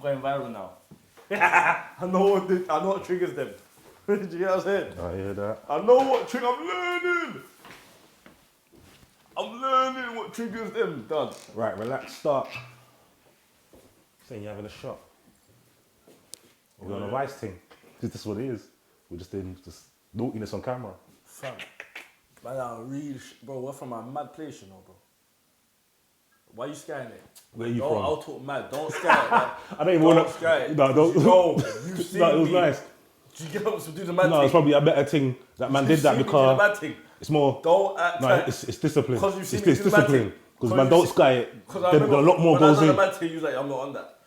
going viral now. I know what triggers them. Do you get what I'm saying? I hear that. I know what triggers. I'm learning what triggers them, dad. Right, relax, start. Saying you're having a shot. We're on a vice thing. This is what it is. We're just doing just naughtiness on camera. Fam, man, bro, we're from a mad place, you know, bro. Why you scaring it? Where you Don't, from? I'll talk mad. Don't scare it. Man. I don't even want Don't scare it. No, don't. Yo, you see No, it was me. nice. Do you get up to do the mad No, thing? it's probably a better thing that man You did see that me do the because mad thing. it's more. Don't act No, like... it's discipline. Because you see It's me do the mad discipline. thing. Because man, don't sky it. Because I Then remember a lot more when goes I done in. the mad thing, you was like, I'm not on that.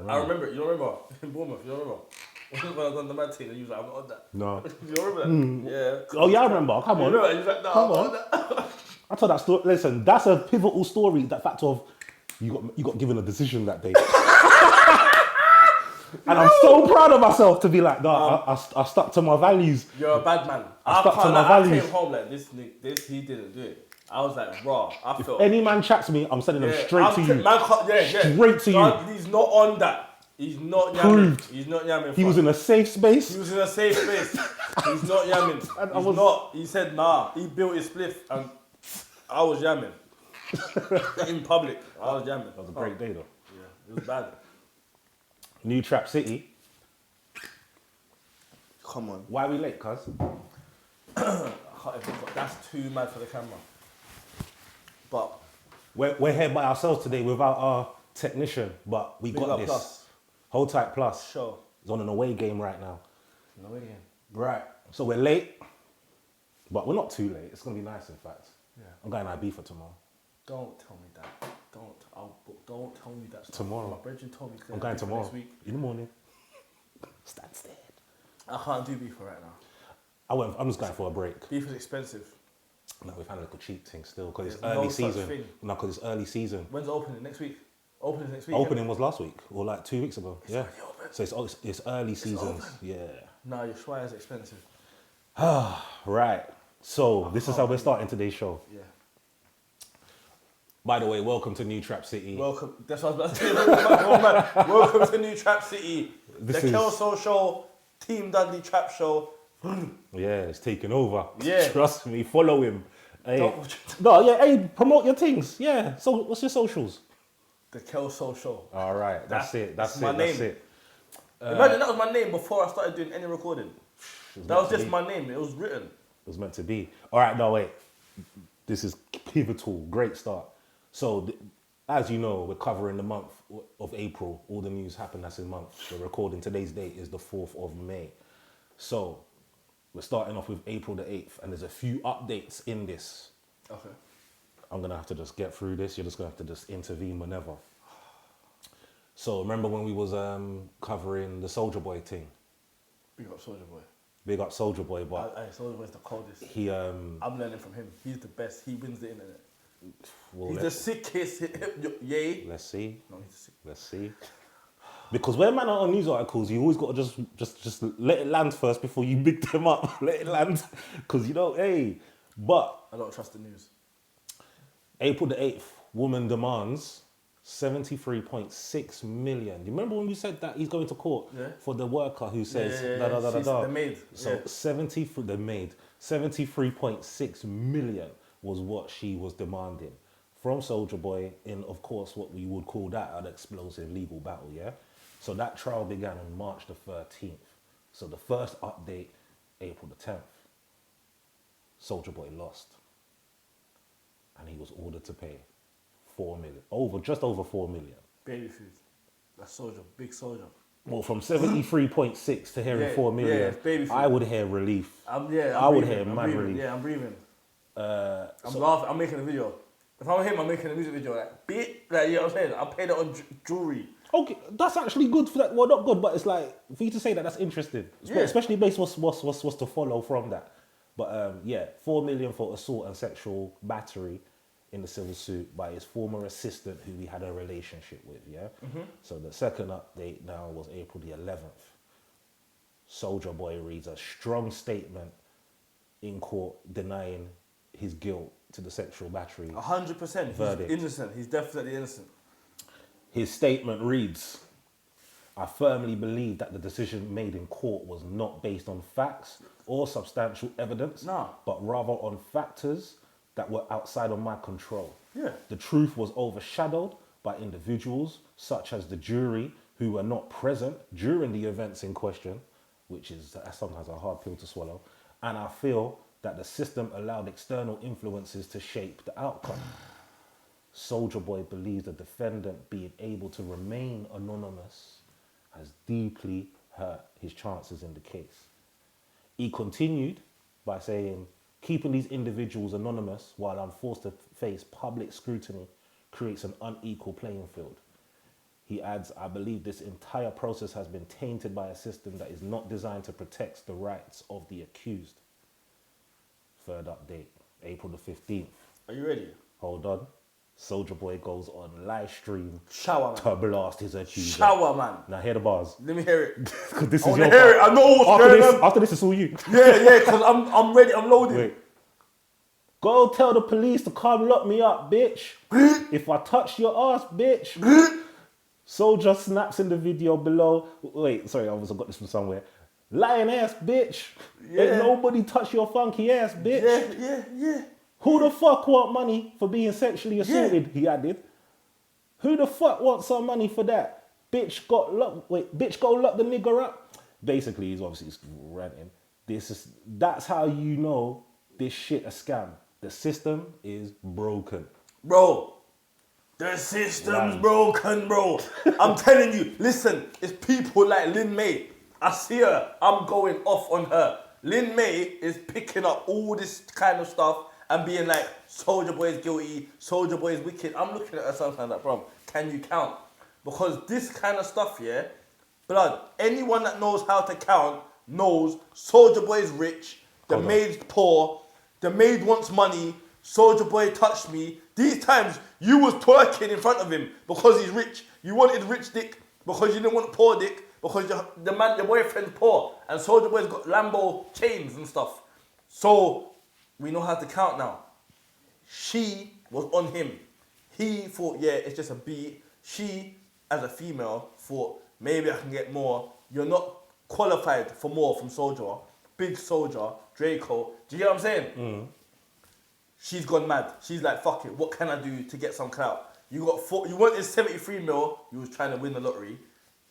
I remember it. You don't remember? In Bournemouth, you don't remember? When I done the mad thing, and you was like, I'm not on that. No. You don't remember that? Yeah. Oh yeah, I remember. Come You on. remember? You was like, no, Come I'm not on. on that. I told that story. Listen, that's a pivotal story. That fact of you got given a decision that day. And I'm so proud of myself to be like, no, I stuck to my values. You're a bad man. I stuck to my I values. came home like, this, he didn't do it. I was like, raw. I felt... Any man chats me, I'm sending them straight to you. Man can't, Straight to you. He's not on that. He's not yamming. Proved. He's not yamming. He was in a safe space. He was in a safe space. He's not yamming. He's not. He said, nah. He built his spliff and I was yamming. In public, I was yamming. That was a great day though. Yeah, it was bad. New Trap City. Come on. Why are we late, cuz? That's too mad for the camera. But We're here by ourselves today without our technician, but we Big got Up this. Plus. Hold tight plus. Sure. It's on an away game right now. No again. Right. So we're late, but we're not too late. It's gonna be nice, in fact. Yeah. I'm going IB for tomorrow. Don't tell me that. Don't tell me that. Stuff. Tomorrow. My brethren told me to I'm going beef for tomorrow next week. in the morning. Stand dead. I can't do beef for right now. I'm just going for a break. Beef is expensive. No, we've had a little cheap thing still because it's There's early no such season. thing. No, because it's early season. When's the opening? Next week? Opening next week? Opening was last week or like 2 weeks ago. Yeah. already open. So it's early seasons. Yeah. Nah, your schwa is expensive. Right. So this is how we're starting today's show. Yeah. By the way, welcome to New Trap City. Welcome. That's what I was about to say. Welcome to New Trap City. This the is- Kelso Show, Team Dudley Trap Show. Yeah, it's taking over. Yeah. Trust me, follow him. Hey. Don't- No, yeah, hey, promote your things. Yeah. So what's your socials? The Kelso Show. All right, that's it. That's my it. That's name. it. Imagine that was my name before I started doing any recording. That meant was to just be. my name. It was written. It was meant to be. All right, no, wait. This is pivotal. Great start. So, as you know, we're covering the month of April. All the news happened that's in month. We're recording today's date is the 4th of May. So, we're starting off with April the 8th, and there's a few updates in this. Okay. I'm going to have to just get through this. You're just going to have to just intervene whenever. So, remember when we was covering the Soulja Boy thing? Big up Soulja Boy. Big up Soulja Boy, but Soulja Boy's the coldest. he... I'm learning from him. He's the best. He wins the internet. well, He's the sickest. Yay. let's see. No, he's sick. Let's see. Because when man are on news articles, you always got to just let it land first before you big them up. Let it land. Because, you know, hey. But I don't trust the news. April the 8th, woman demands 73.6 million. You remember when we said that he's going to court for the worker who says She's the maid. So 73.6 million was what she was demanding from Soulja Boy in, of course, what we would call that an explosive legal battle, yeah? So that trial began on March the 13th. So the first update, April the 10th. Soulja Boy lost. And he was ordered to pay 4 million. Just over 4 million. Baby food. That's Soulja. Big Soulja. Well, from 73.6 to hearing 4 million, it's baby food. I would hear relief. I would breathing, hear I'm mad breathing. relief. Yeah, I'm breathing. I'm laughing. I'm making a video. If I'm him, I'm making a music video. Like, beat. Like, you know what I'm saying? I paid it on jewelry. Okay, that's actually good for that. Well, not good, but it's like for you to say that, that's interesting. Yeah. Especially based what's to follow from that. But 4 million for assault and sexual battery in the civil suit by his former assistant who he had a relationship with. Yeah. So the second update now was April the 11th. Soulja Boy reads a strong statement in court denying his guilt to the sexual battery. 100%. He's Verdict. innocent. He's definitely innocent. His statement reads, I firmly believe that the decision made in court was not based on facts or substantial evidence, Nah. but rather on factors that were outside of my control. Yeah. The truth was overshadowed by individuals such as the jury who were not present during the events in question, which is sometimes a hard pill to swallow. And I feel that the system allowed external influences to shape the outcome. Soldier Boy believes the defendant being able to remain anonymous has deeply hurt his chances in the case. He continued by saying, keeping these individuals anonymous while I'm forced to face public scrutiny creates an unequal playing field. He adds, I believe this entire process has been tainted by a system that is not designed to protect the rights of the accused. Third update, April the 15th. Are you ready? Hold on. Soldier Boy goes on live stream Shower, man. to blast his accuser. Shower, man. Now hear the bars. Let me hear it. 'Cause this I is want to your hear it. part. I know what's going on. After this, it's all you. Yeah, because I'm ready. I'm loaded. Wait. Go tell the police to come lock me up, bitch. If I touch your ass, bitch. Soldier snaps in the video below. Wait, sorry, I got this from somewhere. Lying ass, bitch. Yeah. Ain't nobody touch your funky ass, bitch. Yeah. Who the fuck want money for being sexually assaulted? He added. Who the fuck wants some money for that? Bitch go lock the nigger up. Basically, he's obviously ranting. That's how you know this shit a scam. The system is broken. Bro, the system's broken, bro. I'm telling you, listen, it's people like Lin May. I see her, I'm going off on her. Lin May is picking up all this kind of stuff and being like, Soldier Boy is guilty, Soldier Boy is wicked. I'm looking at her sometimes like, bro, can you count? Because this kind of stuff, yeah, blood, anyone that knows how to count knows Soldier Boy is rich, the maid's poor, the maid wants money, Soldier Boy touched me. These times, you was twerking in front of him because he's rich. You wanted rich dick because you didn't want poor dick because your boyfriend's poor. And Soldier Boy's got Lambo chains and stuff. So, we know how to count now. She was on him. He thought, yeah, it's just a beat. She, as a female, thought, maybe I can get more. You're not qualified for more from Soldier. Big Soldier, Draco. Do you get what I'm saying? She's gone mad. She's like, fuck it, what can I do to get some clout? You wanted 73 mil, you was trying to win the lottery.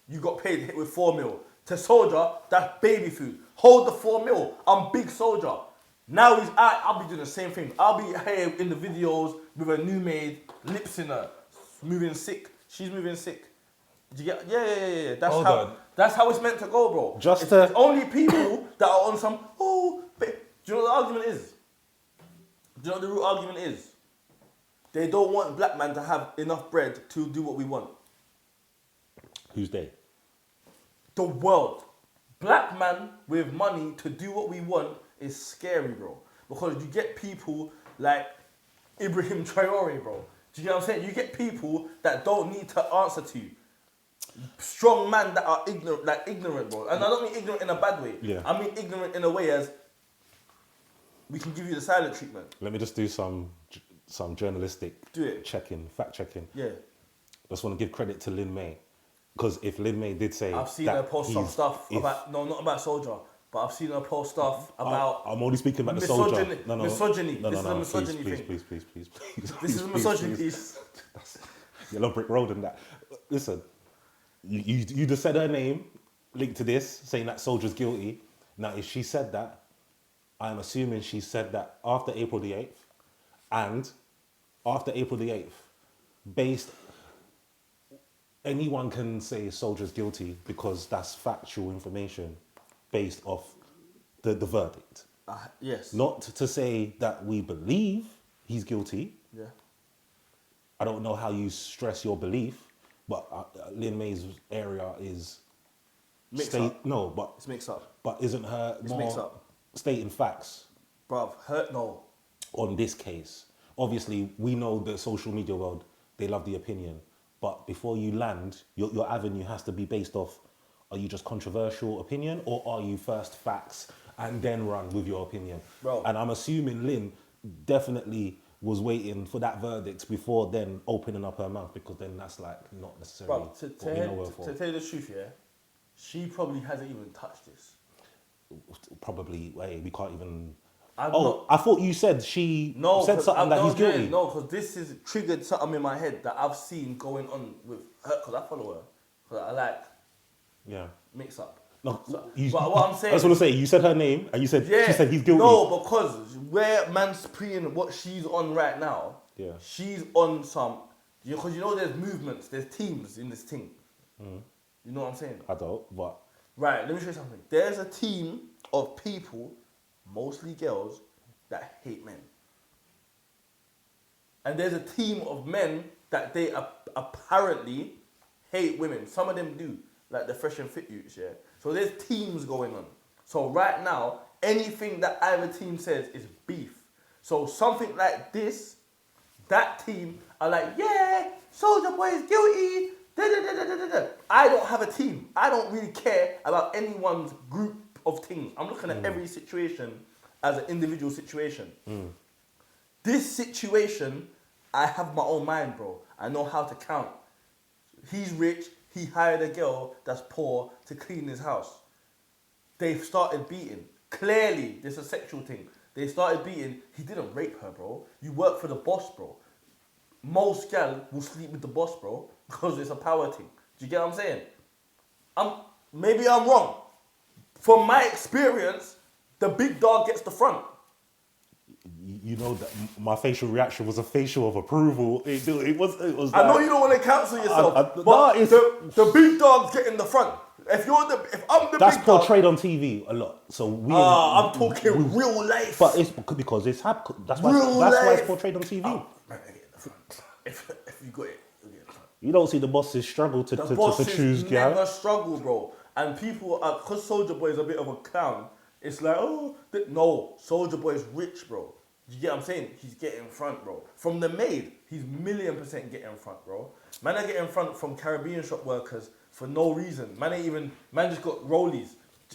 You got paid hit with 4 mil. To Soldier, that's baby food. Hold the 4 mil. I'm Big Soldier. Now I'll be doing the same thing. I'll be here in the videos with a new maid, lips in her, moving sick. She's moving sick. Did you get? Yeah. That's how it's meant to go, bro. It's only people that are on some. Do you know what the argument is? Do you know what the root argument is? They don't want black man to have enough bread to do what we want. Who's they? The world. Black man with money to do what we want is scary, bro. Because you get people like Ibrahim Traore, bro. Do you get what I'm saying? You get people that don't need to answer to you. Strong men that are ignorant, bro. And I don't mean ignorant in a bad way. Yeah. I mean ignorant in a way as we can give you the silent treatment. Let me just do some journalistic fact checking. Yeah. Just want to give credit to Lin May. Because if Lin May did say I've seen her post some stuff about, no, not about Soldier, but I've seen her post stuff about... I'm only speaking about the Soldier. Misogyny. This is a misogyny thing. Please. This is a misogyny piece. Yellow brick road and that. Listen, you just said her name, linked to this, saying that Soldier's guilty. Now, if she said that, I'm assuming she said that after April the 8th. And after April the 8th, anyone can say Soldier's guilty because that's factual information based off the verdict. Yes. Not to say that we believe he's guilty. Yeah. I don't know how you stress your belief, but Lin May's area is... Mixed up. No, but... It's mixed up. But isn't her mixed more up. Stating facts? Bruv, no. On this case. Obviously, we know the social media world, they love the opinion. But before you land, your avenue has to be based off, are you just controversial opinion or are you first facts and then run with your opinion? Bro. And I'm assuming Lin definitely was waiting for that verdict before then opening up her mouth, because then that's like not necessarily Bro, what we know her for. to tell you the truth, yeah, she probably hasn't even touched this. Probably, wait, we can't even. I'm Oh, not- I thought you said she said something that he's guilty. No, because this has triggered something in my head that I've seen going on with her, because I follow her. Because I like Yeah. mix up. No, So, you, but what I'm saying, I just want to say, you said her name and you said yeah, she said he's guilty. No, because where man's preying what she's on right now, Yeah. she's on some, because you know there's movements, there's teams in this thing. You know what I'm saying? I don't, but Right, let me show you something. There's a team of people, mostly girls, that hate men. And there's a team of men that they apparently hate women. Some of them do, like the fresh and fit youths, yeah? So there's teams going on. So right now, anything that either team says is beef. So something like this, that team are like, yeah, Soulja Boy is guilty. Da, da, da, da, da, da, da. I don't have a team. I don't really care about anyone's group of things. I'm looking at every situation as an individual situation. This situation, I have my own mind, bro. I know how to count. He's rich. He hired a girl that's poor to clean his house. They've started beating. Clearly, there's a sexual thing. They started beating. He didn't rape her, bro. You work for the boss, bro. Most gal will sleep with the boss, bro, because it's a power thing. Do you get what I'm saying? Maybe I'm wrong. From my experience, the big dog gets the front. you know that my facial reaction was a facial of approval. It was. I know like- you don't want to cancel yourself, no, but it's- the big dogs get in the front. If I'm the That's big dog, portrayed on TV a lot. So we. I'm talking real life. But it's because it's happened. That's why. Real That's why it's life. portrayed on TV. Man, get in the front. If you got it, you get in the front. You don't see the bosses struggle to The bosses choose, never yeah. struggle, bro. And people are, because Soulja Boy is a bit of a clown, it's like, oh, no, Soulja Boy is rich, bro. You get what I'm saying? He's getting in front, bro. From the maid, he's 1,000,000% getting in front, bro. Man, I get in front from Caribbean shop workers for no reason. Man just got rollies.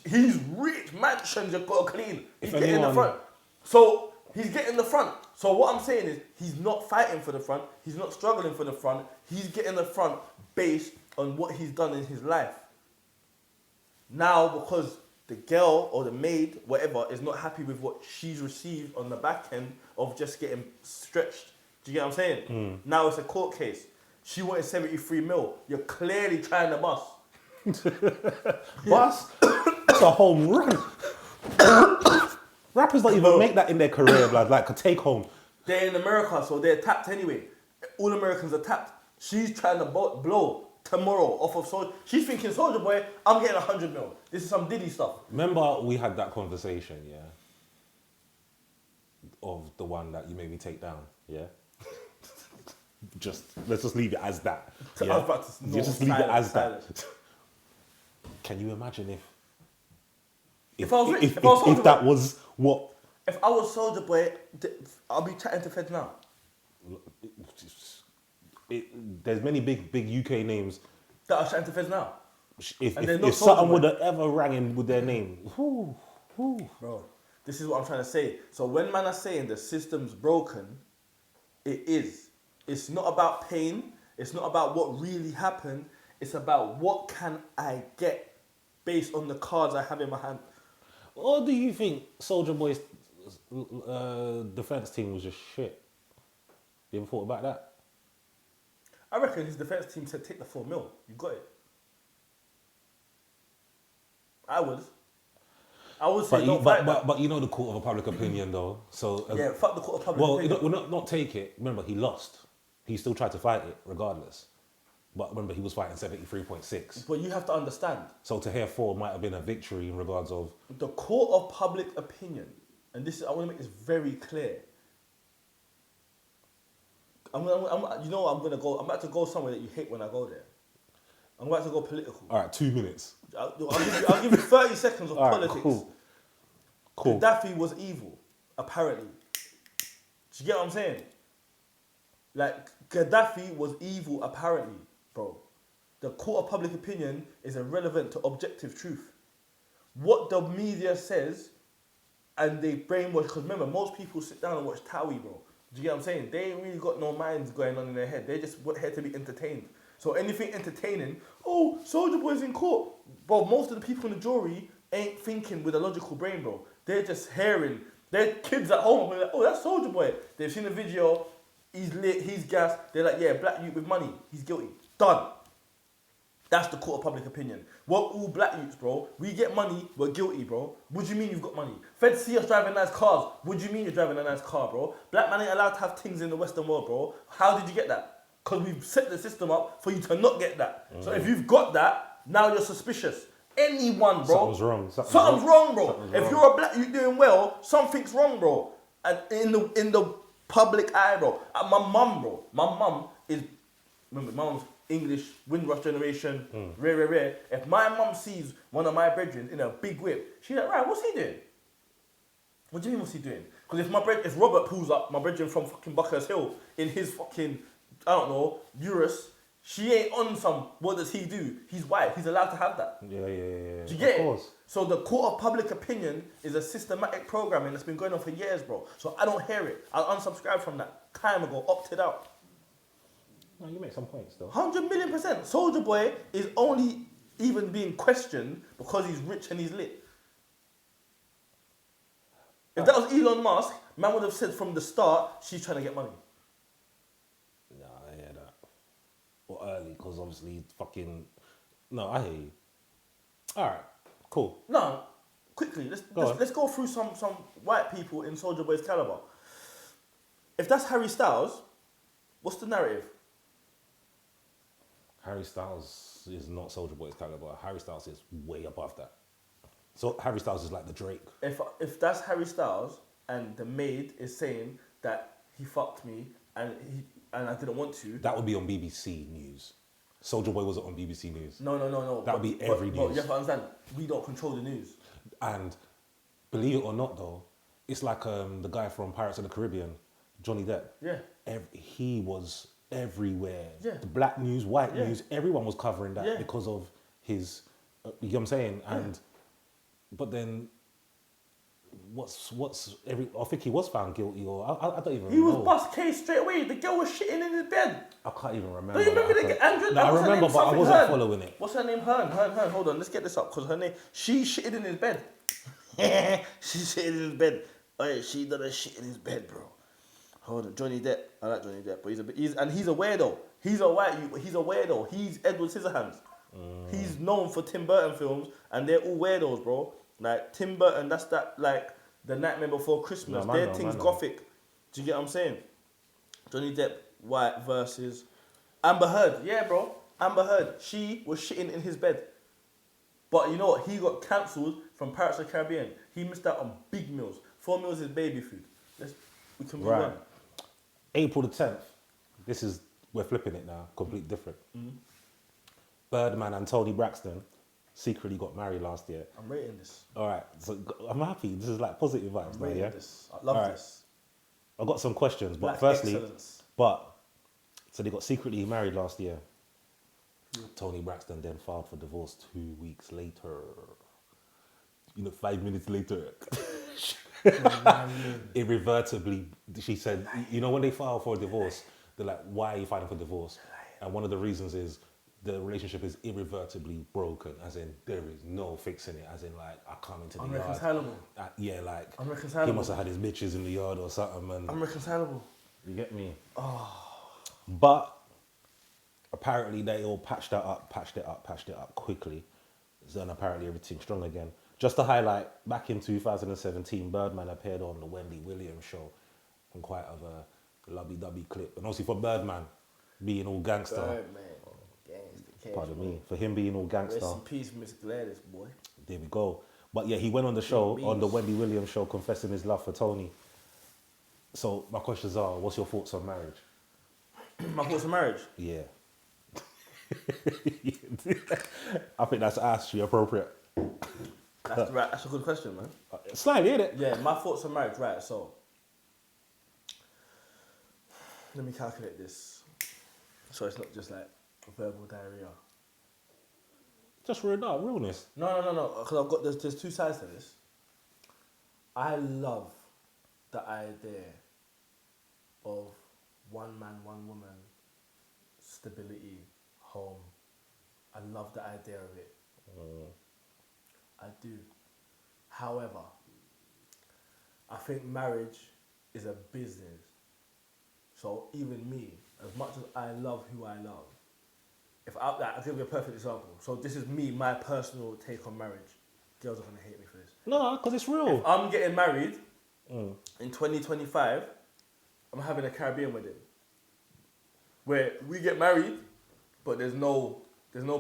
He's rich, mansions just got to clean. He's getting in the front. So, he's getting the front. So what I'm saying is, he's not fighting for the front. He's not struggling for the front. He's getting the front based on what he's done in his life. Now, because the girl or the maid, whatever, is not happy with what she's received on the back end of just getting stretched. Do you get what I'm saying? Now it's a court case. She wanted 73 mil. You're clearly trying to bust. Bust. That's a home run. Rappers don't even make that in their career, blood. Like a take home. They're in America, so they're tapped anyway. All Americans are tapped. She's trying to blow tomorrow off of Soulja. She's thinking, Soulja Boy, I'm getting 100 mil. This is some Diddy stuff. Remember we had that conversation, yeah? Of the one that you made me take down, yeah? Let's just leave it as that. I was about to- no, just leave it as silent. that. Can you imagine If I was Soulja that Boy- was what? If I was Soulja Boy, I'll be chatting to feds now. There's many big UK names. That are chatting to feds now. If And they're not something Soulja Boy. would have ever rang in with their name, Bro, this is what I'm trying to say. So when man are saying the system's broken, it is. It's not about pain. It's not about what really happened. It's about what can I get based on the cards I have in my hand. or do you think Soulja Boy's defense team was just shit? You ever thought about that? I reckon his defense team said, take the 4 mil. You got it. I would say, don't fight that. But you know the court of public opinion though. So Yeah, fuck the court of public well, opinion. we'll not take it. Remember, he lost. He still tried to fight it regardless. But remember, he was fighting 73.6. But you have to understand, So to hear 4 might have been a victory in regards of. the court of public opinion, and this is, I want to make this very clear. I'm about to go somewhere that you hate when I go there. I'm about to go political. All right, 2 minutes. I'll give you 30 seconds of All right, politics. Cool. Gaddafi was evil, apparently. Do you get what I'm saying? Like, Gaddafi was evil, apparently, bro. The court of public opinion is irrelevant to objective truth. What the media says, and they brainwash, because remember, most people sit down and watch Towie, bro. Do you get what I'm saying? They ain't really got no minds going on in their head. They just here to be entertained. So anything entertaining, oh, Soldier Boy's in court. Bro, most of the people in the jury ain't thinking with a logical brain, bro. They're just hearing. Their kids at home are like, oh, that's Soldier Boy. They've seen the video, he's lit, he's gassed. They're like, yeah, black youth with money, he's guilty. Done. That's the court of public opinion. We're all black youths, bro. We get money, we're guilty, bro. What do you mean you've got money? Feds see us driving nice cars. What do you mean you're driving a nice car, bro? Black man ain't allowed to have things in the Western world, bro. How did you get that? Because we've set the system up for you to not get that. So if you've got that, now you're suspicious. Anyone, bro. Something's wrong. Something's wrong, bro. Something's If wrong. you're a black youth doing well, something's wrong, bro. And in the public eye, bro. And my mum, bro. My mum is, remember, my mum's English, Windrush generation, rare. If my mum sees one of my brethren in a big whip, she's like, right, what's he doing? What do you mean, what's he doing? Because if Robert pulls up, my brethren from fucking Buckhurst Hill, in his fucking, I don't know, Urus, she ain't on some, what does he do? He's white, he's allowed to have that. Yeah. Do you get it? So the court of public opinion is a systematic programming that's been going on for years, bro. So I don't hear it. I unsubscribed from that time ago, opted out. No, you make some points though. 100 million %. Soldier Boy is only even being questioned because he's rich and he's lit. If that was Elon Musk, man would have said from the start, she's trying to get money. Nah, I hear that. Or early, because obviously fucking... No, I hear you. Alright, cool. No, quickly, let's go through some white people in Soldier Boy's caliber. If that's Harry Styles, what's the narrative? Harry Styles is not Soldier Boy's caliber. Harry Styles is way above that. So Harry Styles is like the Drake. If that's Harry Styles and the maid is saying that he fucked me and I didn't want to, That would be on BBC News. Soldier Boy wasn't on BBC News. No. That would be every But news. you have to understand, we don't control the news. And believe it or not, though, it's like the guy from Pirates of the Caribbean, Johnny Depp. Yeah. He was everywhere. Yeah. The black news, white Yeah. news, everyone was covering that Yeah. because of his. You know what I'm saying? And but then, I think he was found guilty, or I don't even. He was know. bust case straight away. The girl was shitting in his bed. I can't even remember. Do you remember that. the Andrew? No, I what's her remember, name? but I Something wasn't Hearn. following it. What's her name? Hearn. Hold on, let's get this up because her name. She shitted in his bed. She shitted in his bed. Oh, she done a shit in his bed, bro. Hold on, Johnny Depp. I like Johnny Depp, but he's a weirdo. He's a white youth, but he's a weirdo. He's Edward Scissorhands. He's known for Tim Burton films, and they're all weirdos, bro. Like Tim Burton, that's that like The Nightmare Before Christmas. No, Their man, thing's man. gothic. Do you get what I'm saying? Johnny Depp, white versus Amber Heard. Yeah, bro. Amber Heard. She was shitting in his bed. But you know what? He got cancelled from Pirates of the Caribbean. He missed out on big meals. 4 meals is baby food. We can move Right. on. April the 10th. We're flipping it now. Completely different. Birdman and Tony Braxton secretly got married last year. I'm rating this. All right, so I'm happy. This is like positive vibes I'm now, rating yeah? this. I love All right. this. I've got some questions, but Black firstly, excellence. so they got secretly married last year. Tony Braxton then filed for divorce 2 weeks later. 5 minutes later. Irrevertibly, she said, when they file for a divorce, they're like, why are you filing for divorce? And one of the reasons is the relationship is irrevertibly broken, as in there is no fixing it, as in like, I come into the yard. Unreconcilable. Yeah, like, he Unreconcilable. must have had his bitches in the yard or something. And Unreconcilable. you get me? But apparently they all patched it up quickly. So then apparently everything's strong again. Just to highlight, back in 2017, Birdman appeared on the Wendy Williams show on quite of a lovey-dovey clip. And obviously for Birdman being all gangster, Birdman. Gangster. pardon me, for him being all gangster, Rest in peace, Miss Gladys, boy. there we go. But yeah, he went on the show, on the Wendy Williams show, confessing his love for Tony. So my questions are, what's your thoughts on marriage? My thoughts on marriage? Yeah. I think that's actually appropriate. That's a good question, man. Slightly, isn't it? Yeah, my thoughts on marriage, right, so. Let me calculate this. So it's not just like verbal diarrhea. Just realness. No. Because I've got, there's two sides to this. I love the idea of one man, one woman, stability, home. I love the idea of it. I do. However, I think marriage is a business. So even me, as much as I love who I love, I'll give you a perfect example. So this is me, my personal take on marriage. Girls are gonna hate me for this. No, because it's real. If I'm getting married in 2025, I'm having a Caribbean wedding where we get married, but there's no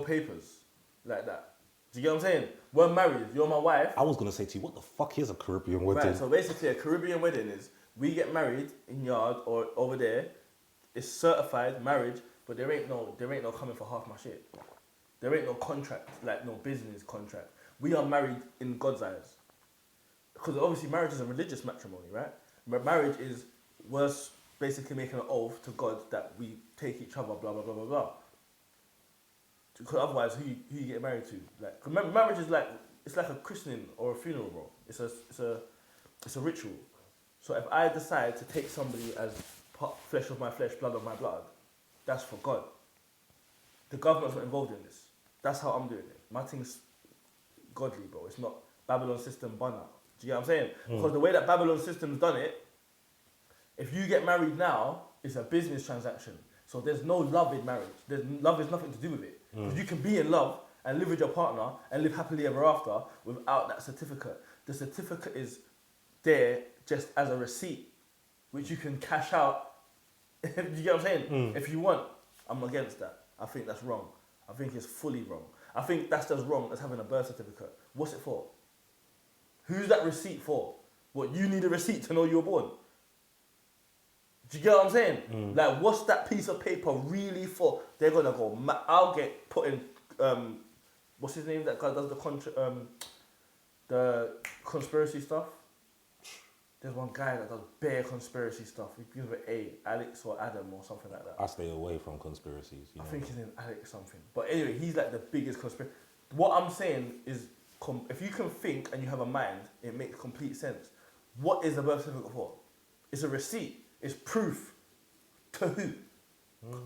papers like that. Do you get what I'm saying? We're married. You're my wife. I was gonna say to you, what the fuck is a Caribbean wedding? Right. So basically, a Caribbean wedding is we get married in yard or over there. It's certified marriage, but there ain't no coming for half my shit. There ain't no contract, like no business contract. We are married in God's eyes. Because obviously marriage is a religious matrimony, right? But marriage is we're basically making an oath to God that we take each other, blah blah blah blah blah. Because otherwise, who you get married to? Like, 'cause marriage is like it's like a christening or a funeral, bro. It's a ritual. So if I decide to take somebody as flesh of my flesh, blood of my blood, that's for God. The government's not involved in this. That's how I'm doing it. My thing's godly, bro. It's not Babylon system banner. Do you get what I'm saying? Because the way that Babylon system's done it, if you get married now, it's a business transaction. So there's no love in marriage. Love has nothing to do with it. Because you can be in love and live with your partner and live happily ever after without that certificate. The certificate is there just as a receipt, which you can cash out. Do you get what I'm saying? If you want. I'm against that. I think that's wrong. I think it's fully wrong. I think that's as wrong as having a birth certificate. What's it for? Who's that receipt for? What, you need a receipt to know you were born? Do you get what I'm saying? Like, what's that piece of paper really for? They're gonna go. I'll get put in. What's his name? That guy does the conspiracy stuff. There's one guy that does bare conspiracy stuff. He begins with A, Alex or Adam or something like that. I stay away from conspiracies. I think his name Alex something. But anyway, he's like the biggest conspiracy. What I'm saying is, if you can think and you have a mind, it makes complete sense. What is the birth certificate for? It's a receipt. It's proof. To who?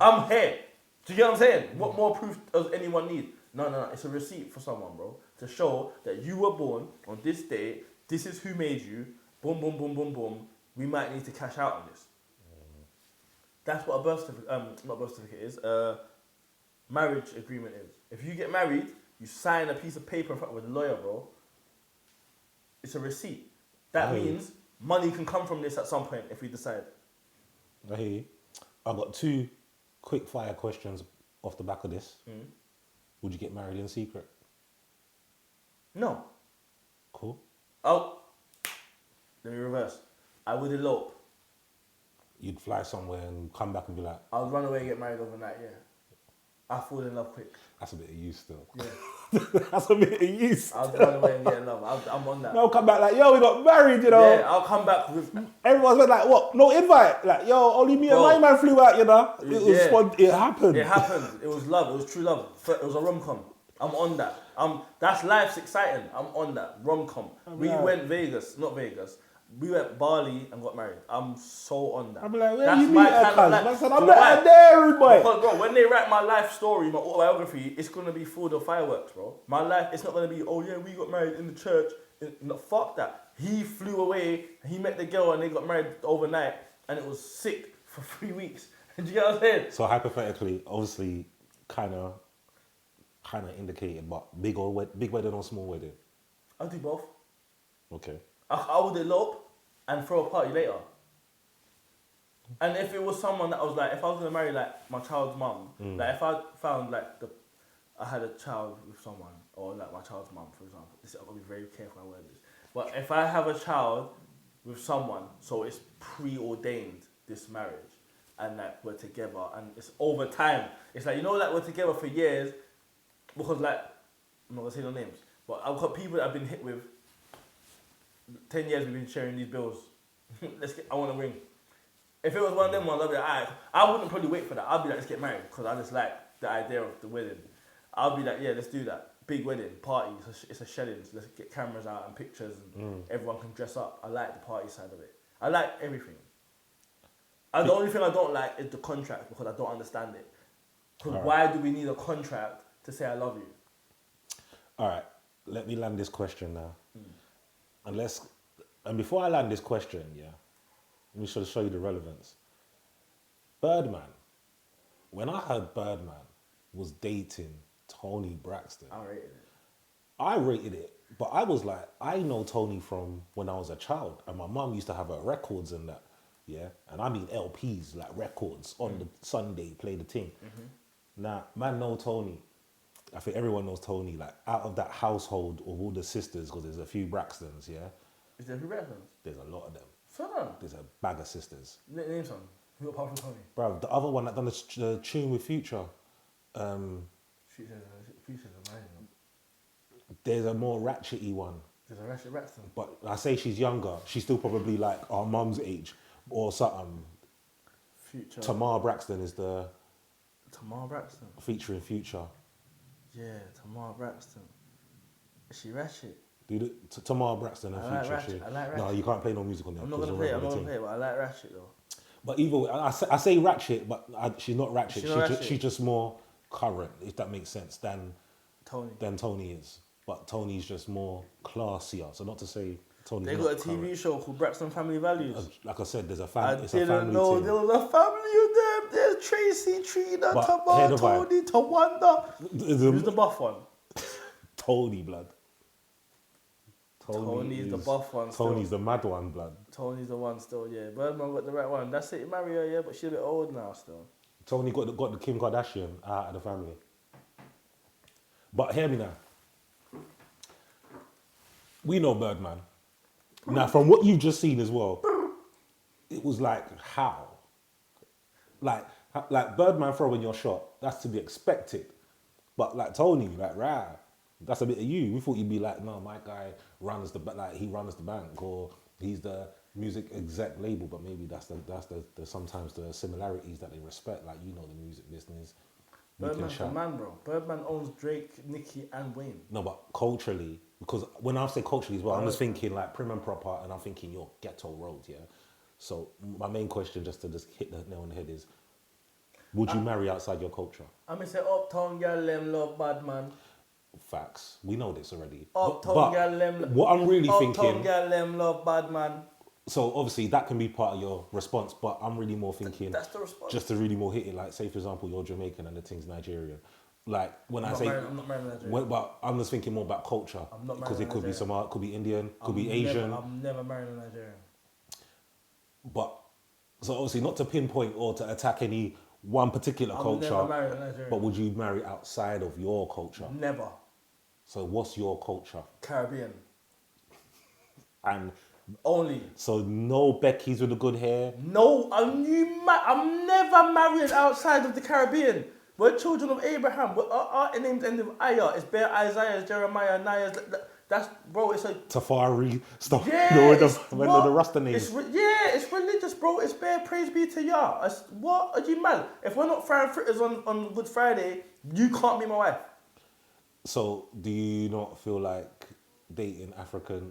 I'm here. Do you get what I'm saying? What more proof does anyone need? No. It's a receipt for someone, bro. To show that you were born on this day. This is who made you. Boom, boom, boom, boom, boom. We might need to cash out on this. That's what a birth certificate, not birth certificate is. Marriage agreement is. If you get married, you sign a piece of paper in front of a lawyer, bro. It's a receipt. That means money can come from this at some point if we decide. I hear you. I've got 2 quick fire questions off the back of this. Would you get married in secret? No. Cool. Let me reverse. I would elope. You'd fly somewhere and come back and be like... I'll run away and get married overnight, yeah. I fall in love quick. That's a bit of use still. Yeah. That's a bit of use. I'll run away and get in love. I'm on that. No, come back like, yo, we got married, you know. Yeah, I'll come back with... Everyone's like, what? No invite? Like, yo, only me and my man flew out, you know. It happened. It happened. It was love. It was true love. It was a rom-com. I'm on that. That's life's exciting. I'm on that. Rom-com. We went not Vegas. We went Bali and got married. I'm so on that. I'm like, where that's you my meet her, kind of cuz? I'm not there, rude boy. Because, bro, when they write my life story, my autobiography, it's going to be full of fireworks, bro. My life, it's not going to be, oh yeah, we got married in the church. No, fuck that. He flew away, he met the girl and they got married overnight and it was sick for 3 weeks. Do you get what I'm saying? So hypothetically, obviously, kind of indicated, but big wedding or small wedding? I'll do both. Okay. I would elope and throw a party later. And if it was someone that was like, if I was going to marry like my child's mum, like if I found like I had a child with someone, or like my child's mum, for example, I've got to be very careful how I word this. But if I have a child with someone, so it's preordained, this marriage, and like we're together, and it's over time. It's like, you know, like we're together for years, because like, I'm not going to say no names, but I've got people that I've been hit with 10 years we've been sharing these bills. I want a ring. If it was one of them ones, I'd be like, alright. I wouldn't probably wait for that. I'd be like, let's get married, because I just like the idea of the wedding. I'll be like, yeah, let's do that. Big wedding, party, it's a shelling. Let's get cameras out and pictures and everyone can dress up. I like the party side of it. I like everything. And the only thing I don't like is the contract because I don't understand it. Because why do we need a contract to say I love you? All right, let me land this question now. And before I land this question, let me show you the relevance. Birdman. When I heard Birdman was dating Tony Braxton, I rated it, but I was like, I know Tony from when I was a child, and my mum used to have her records and that, and I mean LPs, like records on the Sunday, play the thing. Now, man, know Tony. I think everyone knows Tony. Like out of that household of all the sisters, because there's a few Braxtons, Is there a few Braxtons? There's a lot of them. Fun. There's a bag of sisters. Name some. Who apart from Tony? Bro, the other one that done the tune with Future. Future's amazing. There's a more ratchety one. There's a Ratchet Braxton. But I say she's younger. She's still probably like our mum's age or something. Future. Tamar Braxton is the Tamar Braxton. featuring Future. Yeah, Tamar Braxton. Is she ratchet? Dude, Tamar Braxton and I like Future. Ratchet. I like No, Ratchet. you can't play no music on there. I'm not gonna play it, but I like Ratchet though. But either way, I say ratchet, but she's not ratchet. She's not ratchet. She's just more current, if that makes sense, than Tony. Tony is. But Tony's just more classier. So not to say Tony's They not got a current. TV show called Braxton Family Values. Like I said, there's a I family. It's a didn't family know thing. there was a family of them. There's Tracy, Trina, But Tamar, hear the vibe. Tony, Tawanda. Who's the buff one? Tony blood. Tony's the buff one. Tony's Still. the mad one blood. Tony's the one still, yeah. Birdman got the right one. That's it, marry her, yeah, but she's a bit old now still. Tony got the Kim Kardashian out of the family. But hear me now. We know Birdman. Now, from what you've just seen as well, it was like, how? Like Birdman throwing your shot, that's to be expected. But like Tony, like, rah, that's a bit of you. We thought you'd be like, no, my guy runs he runs the bank, or he's the music exec label. But maybe that's the sometimes the similarities that they respect. Like, you know, the music business. Birdman's the man, bro. Birdman owns Drake, Nicki, and Wayne. No, but culturally, because when I say culturally as well, I'm just thinking like prim and proper, and I'm thinking your ghetto road, So my main question, just to hit the nail on the head, is: would you marry outside your culture? I'm gonna say uptown girl them love bad man. Facts. We know this already. Uptown girl them. What I'm really uptown thinking. girl them love bad man. So obviously that can be part of your response, but I'm really more thinking. That's the response. Just to really more hit it, like say for example you're Jamaican and the thing's Nigerian. Like when I'm not marrying Nigerian. but I'm just thinking more about culture. I'm not because it marrying could be Nigerian. Somali, could be Indian, could be Asian. I'm never marrying a Nigerian. But so obviously not to pinpoint or to attack any one particular culture. Never marrying a Nigerian. But would you marry outside of your culture? Never. So what's your culture? Caribbean. And Only. so no Beckys with the good hair. No, I'm never marrying outside of the Caribbean. We're children of Abraham. Our names end with Ayah. It's Bear, Isaiah, Jeremiah, Nias. That's, bro, it's like... Tafari stuff. Yeah, the Rasta names. It's religious, bro. It's bare praise be to Yah. What are you mad? If we're not frying fritters on Good Friday, you can't be my wife. So do you not feel like dating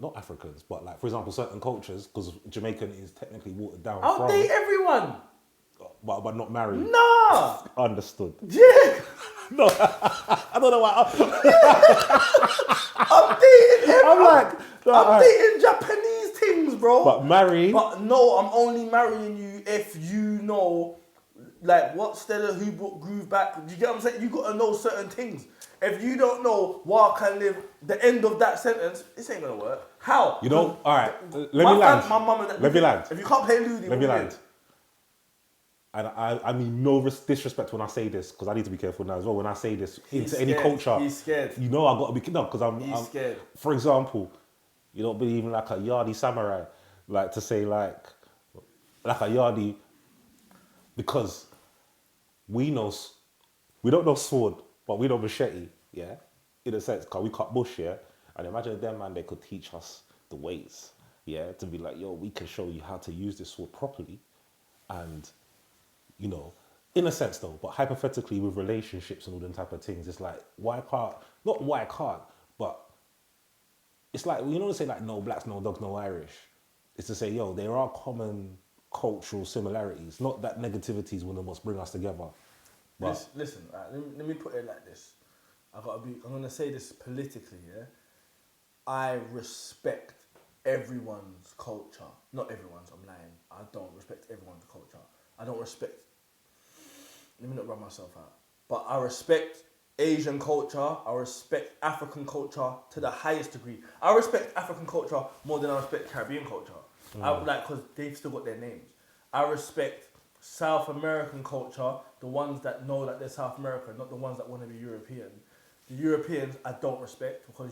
not Africans, but like, for example, certain cultures, because Jamaican is technically watered down I'll from... date everyone. But not married. Nah. Understood. Yeah. No, I don't know why. I'm dating everyone. I'm dating Japanese things, bro. But married. But no, I'm only marrying you if you know, like, what Stella who brought Groove back. You get what I'm saying? You got to know certain things. If you don't know what can live, the end of that sentence, this ain't gonna work. How? You know, all right. Let me land. My mum and Let me land. If you can't play Ludi, Let me land. And I mean no disrespect when I say this, because I need to be careful now as well. When I say this into any culture, he's scared. You know I got to be because I'm scared. For example, you don't believe in like a Yardi samurai, like to say like a Yardi, because we don't know sword, but we know machete, yeah, in a sense, because we cut bush, yeah. And imagine them, man, they could teach us the ways, yeah, to be like, yo, we can show you how to use this sword properly, and. You know, in a sense though, but hypothetically with relationships and all them type of things, it's like, not why can't, but it's like, you know, to say like no blacks, no dogs, no Irish. It's to say, yo, there are common cultural similarities. Not that negativities will must bring us together. But Listen, let me put it like this. I'm gonna say this politically, yeah. I respect everyone's culture. Not everyone's, I'm lying. I don't respect everyone's culture. I don't respect, let me not run myself out. But I respect Asian culture, I respect African culture to the highest degree. I respect African culture more than I respect Caribbean culture. Because they've still got their names. I respect South American culture, the ones that know that they're South American, not the ones that want to be European. The Europeans I don't respect because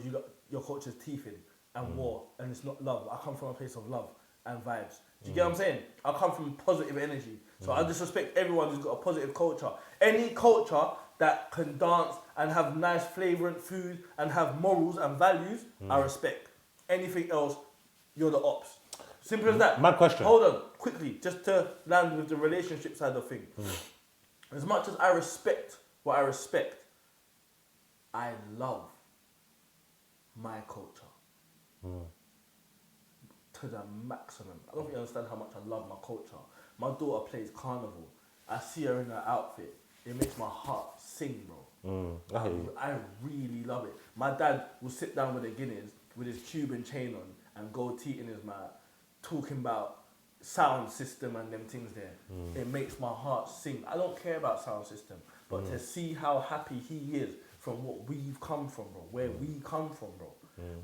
your culture's teething and war, and it's not love. I come from a place of love and vibes. Do you get what I'm saying? I come from positive energy. So I just respect everyone who's got a positive culture. Any culture that can dance and have nice flavorant food and have morals and values, I respect. Anything else, you're the ops. Simple as that. Mad question. Hold on, quickly, just to land with the relationship side of things. As much as I respect what I respect, I love my culture to the maximum. I don't think you understand how much I love my culture. My daughter plays carnival. I see her in her outfit. It makes my heart sing, bro. I hear you. I really love it. My dad will sit down with a Guinness with his Cuban chain on and gold teeth in his mouth, talking about sound system and them things there. It makes my heart sing. I don't care about sound system, but to see how happy he is from what we've come from, bro, where we come from, bro.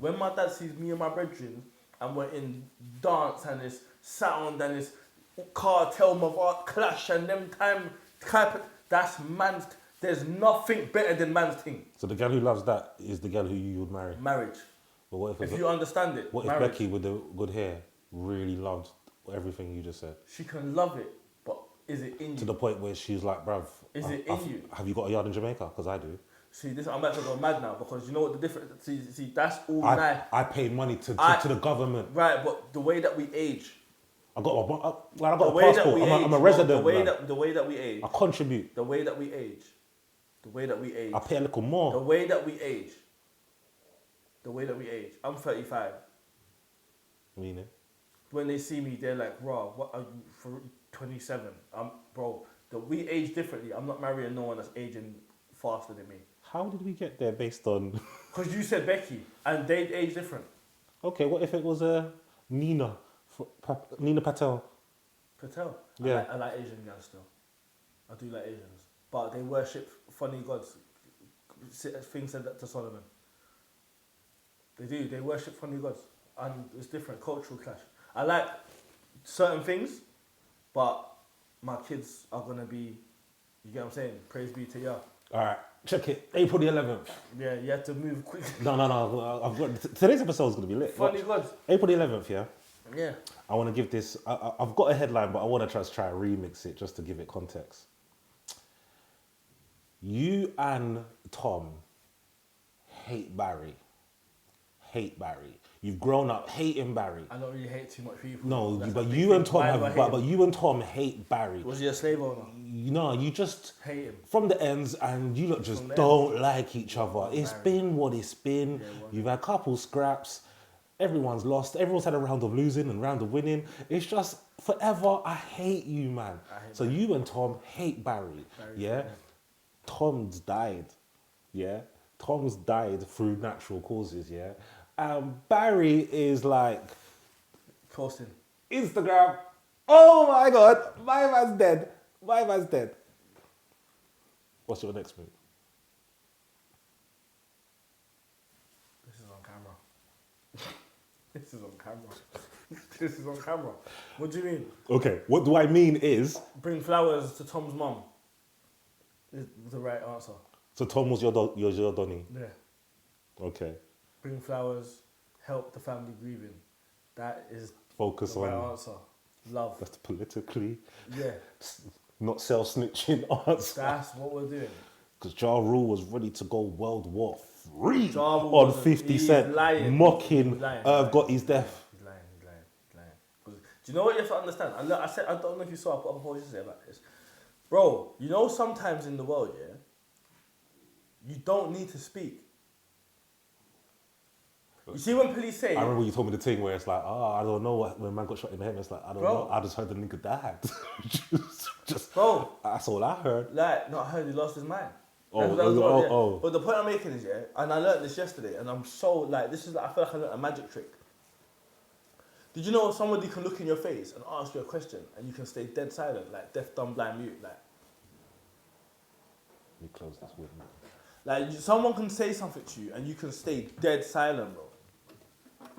When my dad sees me and my brethren and we're in dance and this sound and this cartel of art clash and them that's man's. There's nothing better than man's thing. So the girl who loves that is the girl who you would marry. Marriage. But what If you understand it. What if marriage. Becky with the good hair really loved everything you just said? She can love it, but is it in you? To the point where she's like, bruv, Is it in you? Have you got a yard in Jamaica? Because I do. See, this I'm about to go mad now because you know what the difference. See, that's all nice. I pay money to the government. Right, but the way that we age. I got a passport. I'm a resident. The way that we age. I contribute. The way that we age. The way that we age. I pay a little more. The way that we age. The way that we age. I'm 35. Meaning? When they see me, they're like, "Raw, what are you for 27?" Bro. We age differently. I'm not marrying no one that's aging faster than me. How did we get there based on? Because you said Becky, and they age different. Okay, what if it was Nina Patel? Patel. Yeah. I like Asian guys still. I do like Asians, but they worship funny gods. Things said that to Solomon. They do. They worship funny gods, and it's different cultural clash. I like certain things, but my kids are gonna be. You get what I'm saying? Praise be to Yah. All right, check it. April the 11th. Yeah, you have to move quick. No. I've got today's episode is gonna be lit. Funny gods. April the 11th, yeah. Yeah. I want to give this. I've got a headline, but I want to try and remix it just to give it context. You and Tom hate Barry. Hate Barry. You've grown up hating Barry. I don't really hate too much people. No, That's but a big you thing. and Tom Why do I have. hate him? But you and Tom hate Barry. Was he a slave owner? You just Hate him. from the ends, and you lot just From the don't like each other. It's Barry. been what it's been. You've had a couple scraps. Everyone's lost. Everyone's had a round of losing and round of winning. It's just forever. I hate you, man. So you and Tom hate Barry. Yeah. Tom's died. Yeah. Tom's died through natural causes. Yeah. Barry is like Posting. Instagram. Oh my God, my man's dead. My man's dead. What's your next move? This is on camera. This is on camera. This is on camera. What do you mean? Okay, what do I mean is... Bring flowers to Tom's mum. Is the right answer. So Tom was your Donny? Yeah. Okay. Bring flowers, help the family grieving. That is Focus the right on... answer. Love. That's politically... Yeah. Not self-snitching answer. That's what we're doing. Because Ja Rule was ready to go World War III Ja Rule on wasn't. 50 He's Cent, lying. mocking He's lying. Irv Gotti's death. He's lying. 'Cause do you know what you have to understand? I said, I don't know if you saw, I put up a post yesterday about this. Bro, you know sometimes in the world, yeah, you don't need to speak. You see when police say, I remember you told me the thing where it's like, I don't know when man got shot in the head. It's like, I don't Bro. know. I just heard the nigga died. just, bro, that's all I heard. like, not heard he lost his mind. Oh, That's what- yeah. oh. But the point I'm making is, yeah, and I learned this yesterday, and I'm so, like, this is, I feel like I learned a magic trick. Did you know somebody can look in your face and ask you a question, and you can stay dead silent, like deaf, dumb, blind, mute, like. Let me close this window. Like, someone can say something to you, and you can stay dead silent, bro.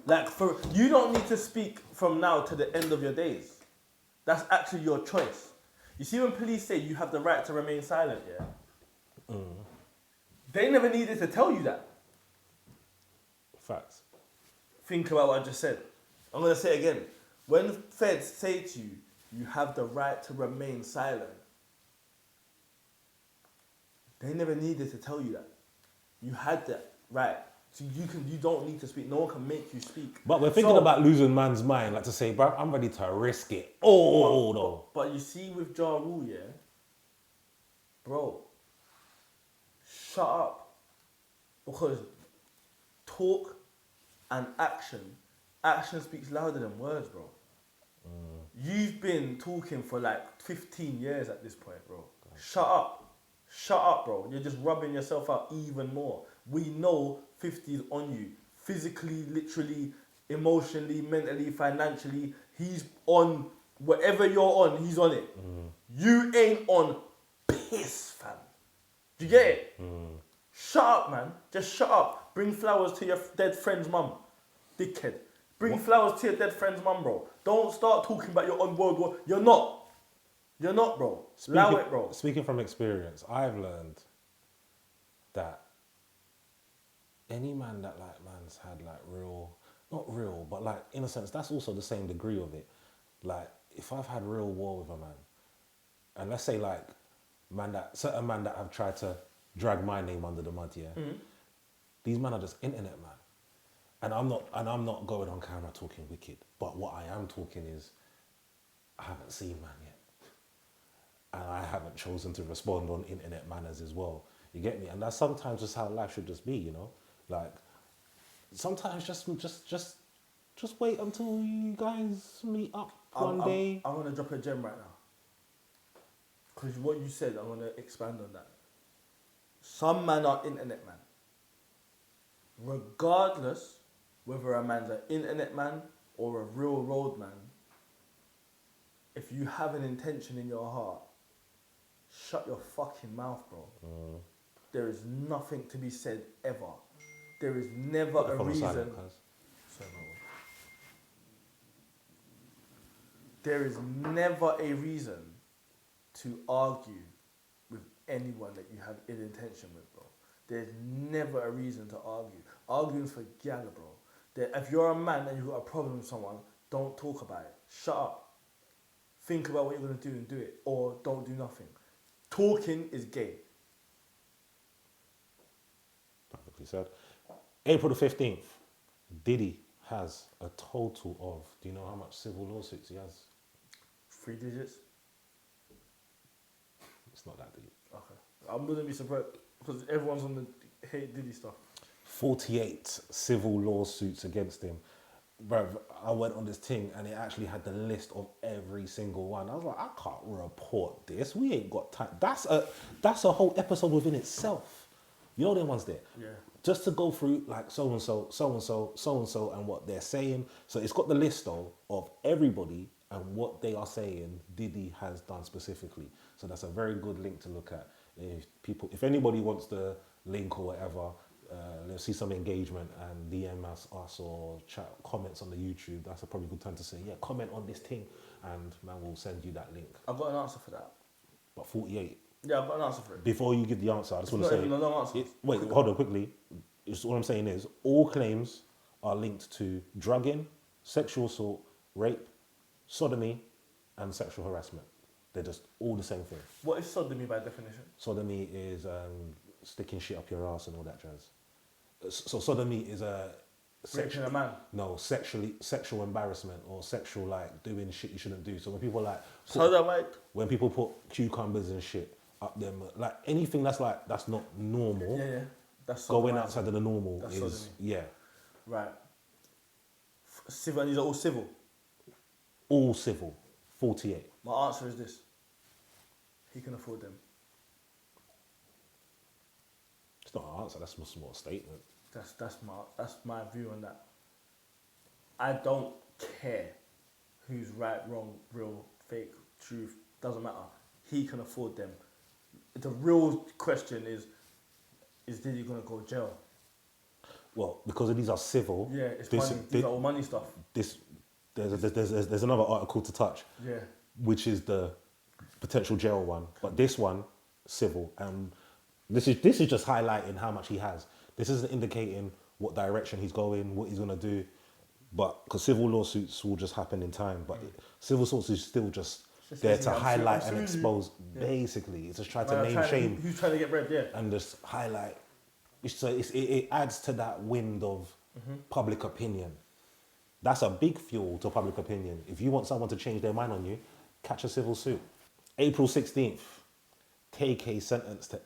Like, you don't need to speak from now to the end of your days. That's actually your choice. You see when police say you have the right to remain silent, yeah? They never needed to tell you that. Facts. Think about what I just said. I'm going to say it again. When feds say to you, you have the right to remain silent, they never needed to tell you that. You had that right. So you don't need to speak. No one can make you speak. But we're thinking about losing man's mind, like to say, bro, I'm ready to risk it. Oh, no. But you see with Ja Rule, yeah? Bro, shut up. Because talk and action speaks louder than words, bro. You've been talking for like 15 years at this point, bro. Shut up. Shut up, bro. You're just rubbing yourself out even more. We know 50 is on you. Physically, literally, emotionally, mentally, financially. He's on whatever you're on, he's on it. You ain't on piss, fam. Do you get it? Shut up, man. Just shut up. Bring flowers to your dead friend's mum. Dickhead. Bring flowers to your dead friend's mum, bro. Don't start talking about your on World War. You're not. You're not, bro. Allow it, bro. Speaking from experience, I've learned that any man that like man's had like not real, but like in a sense, that's also the same degree of it. Like if I've had real war with a man, and let's say like certain man that have tried to drag my name under the mud, yeah. These men are just internet man, and I'm not going on camera talking wicked. But what I am talking is, I haven't seen man yet. And I haven't chosen to respond on internet manners as well. You get me? And that's sometimes just how life should just be, you know? Like, sometimes just wait until you guys meet up one day. I'm going to drop a gem right now. Because what you said, I'm going to expand on that. Some men are internet man. Regardless whether a man's an internet man or a real road man, if you have an intention in your heart, shut your fucking mouth, bro. There is nothing to be said ever. There is never a reason. Sorry, bro. There is never a reason to argue with anyone that you have ill intention with, bro. There's never a reason to argue. Arguing's for gala, bro. If you're a man and you've got a problem with someone, don't talk about it. Shut up. Think about what you're going to do and do it. Or don't do nothing. Talking is gay. Perfectly said. April the 15th, Diddy has a total of, do you know how much civil lawsuits he has? 3 digits? It's not that deep. Okay. I'm going to be surprised because everyone's on the hate Diddy stuff. 48 civil lawsuits against him. Bruv, I went on this thing and it actually had the list of every single one. I was like, I can't report this. We ain't got time. That's a whole episode within itself. You know them ones there? Yeah. Just to go through like so-and-so, so-and-so, so-and-so and what they're saying. So it's got the list though of everybody and what they are saying Diddy has done specifically. So that's a very good link to look at. If anybody wants the link or whatever, let's see some engagement and DM us or chat comments on the YouTube. That's a probably good time to say, yeah, comment on this thing and man will send you that link. I've got an answer for that. But 48. Yeah, I've got an answer for it. Before you give the answer, I just want to say... No answer. Wait, hold on quickly. What I'm saying is, all claims are linked to drugging, sexual assault, rape, sodomy, and sexual harassment. They're just all the same thing. What is sodomy by definition? Sodomy is sticking shit up your ass and all that jazz. So sodomy is a... Raping a man? No, sexual embarrassment or sexual, like, doing shit you shouldn't do. So when people, like... So that, like... When people put cucumbers and shit up them, like, anything that's not normal... Yeah. That's going outside of the normal that's is... sodomy. Yeah. Right. Civil, and these are all civil. All civil. 48. My answer is this. He can afford them. It's not an answer, that's a more statement. That's my view on that. I don't care who's right, wrong, real, fake, truth. Doesn't matter. He can afford them. The real question is Diddy gonna go to jail? Well, because these are civil. Yeah, it's money. These are all money stuff. There's another article to touch. Yeah. Which is the potential jail one, but this one, civil, and this is just highlighting how much he has. This isn't indicating what direction he's going, what he's gonna do, but because civil lawsuits will just happen in time, but civil suits is still just there to highlight and expose. Basically, it's just trying to name shame. Who's trying to get bread? Yeah, and just highlight. So it adds to that wind of public opinion. That's a big fuel to public opinion. If you want someone to change their mind on you, catch a civil suit. April 16th, TK sentenced to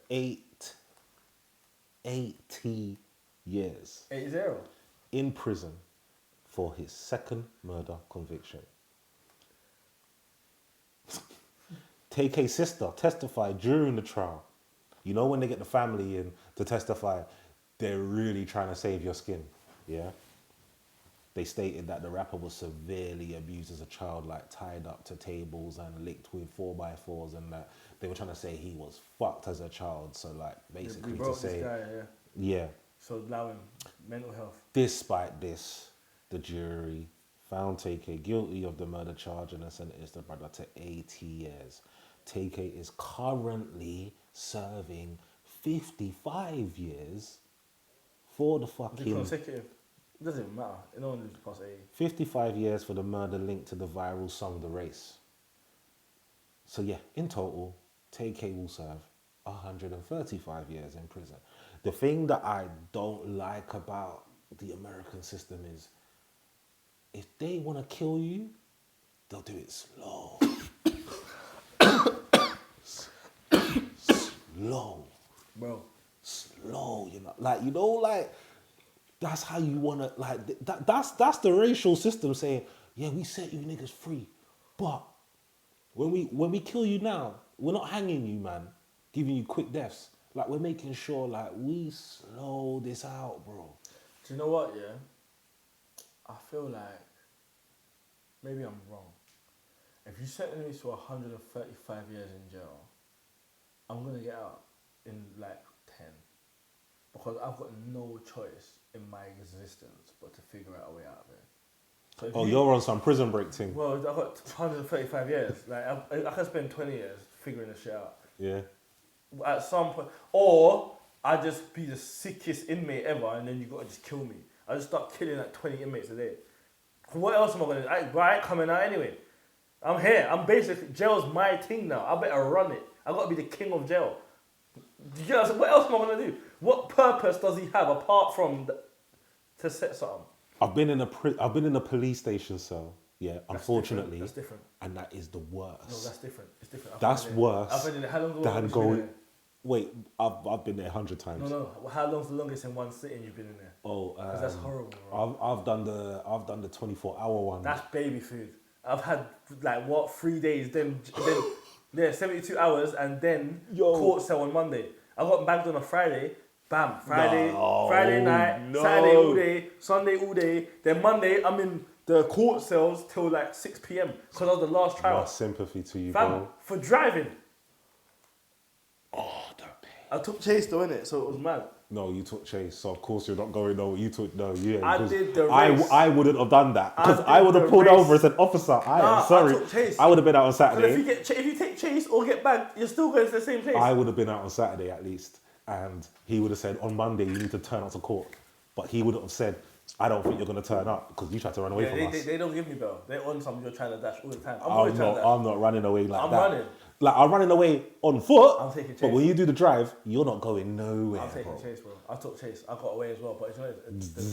80 years 8-0. in prison for his second murder conviction. TK's sister testified during the trial. You know when they get the family in to testify, they're really trying to save your skin, yeah? They stated that the rapper was severely abused as a child, like tied up to tables and licked with 4x4s, and that they were trying to say he was fucked as a child. So like basically to say, this guy, yeah. So allow him mental health. Despite this, the jury found TK guilty of the murder charge and sentenced the brother to 80 years. TK is currently serving 55 years for the fucking... consecutive. It doesn't even matter. It only lives past 80. 55 years for the murder linked to the viral song The Race. So yeah, in total, TK will serve 135 years in prison. The thing that I don't like about the American system is if they want to kill you, they'll do it slow. Slow. Bro. Slow, like that's how you wanna that's the racial system saying, yeah, we set you niggas free. But when we kill you now, we're not hanging you, man, giving you quick deaths. Like we're making sure like we slow this out, bro. Do you know what, yeah? I feel like maybe I'm wrong. If you sentence me to 135 years in jail, I'm gonna get out in like 10. Because I've got no choice in my existence but to figure out a way out of it. So you're on some prison break thing. Well, I've got 135 years. Like I can spend 20 years figuring this shit out. Yeah. At some point, or I just be the sickest inmate ever, and then you gotta just kill me. I just start killing like 20 inmates a day. What else am I gonna do? I ain't coming out anyway. I'm here. I'm basically jail's my thing now. I better run it. I gotta be the king of jail. You know, so what else am I gonna do? What purpose does he have apart from to set something? I've been in a police station cell. Yeah, That's unfortunately. That's different. And that is the worst. No, that's different. It's different. That's worse. I've been in there. How long than have you going. been in there? Wait, I've been there 100 times. No. How long's the longest in one sitting you've been in there? Oh, because that's horrible. Bro. I've done the 24-hour one. That's baby food. I've had like 3 days, then 72 hours, and then court cell on Monday. I got bagged on a Friday. Bam, Friday night, Saturday all day, Sunday all day. Then Monday I'm in the court cells till like 6 p.m. because I was the last trial. My sympathy to you, Fam, bro. for driving. Oh, the pain. I took chase though, innit? So it was mad. No, you took chase, so of course you're not going nowhere. You took I did the race. I wouldn't have done that because I would have pulled over and said, "Officer, I am sorry." I took chase. I would have been out on Saturday. If you take chase or get bagged, you're still going to the same place. I would have been out on Saturday at least, and he would have said, "On Monday you need to turn up to court," but he wouldn't have said, "I don't think you're going to turn up because you tried to run away from us." They don't give me bail. They're on something you're trying to dash all the time. I'm not running away like I'm that. running. Like I'm running away on foot. I'm taking chase. But when you do the drive, you're not going nowhere. I'm taking chase, bro. I took chase. I got away as well. But you know,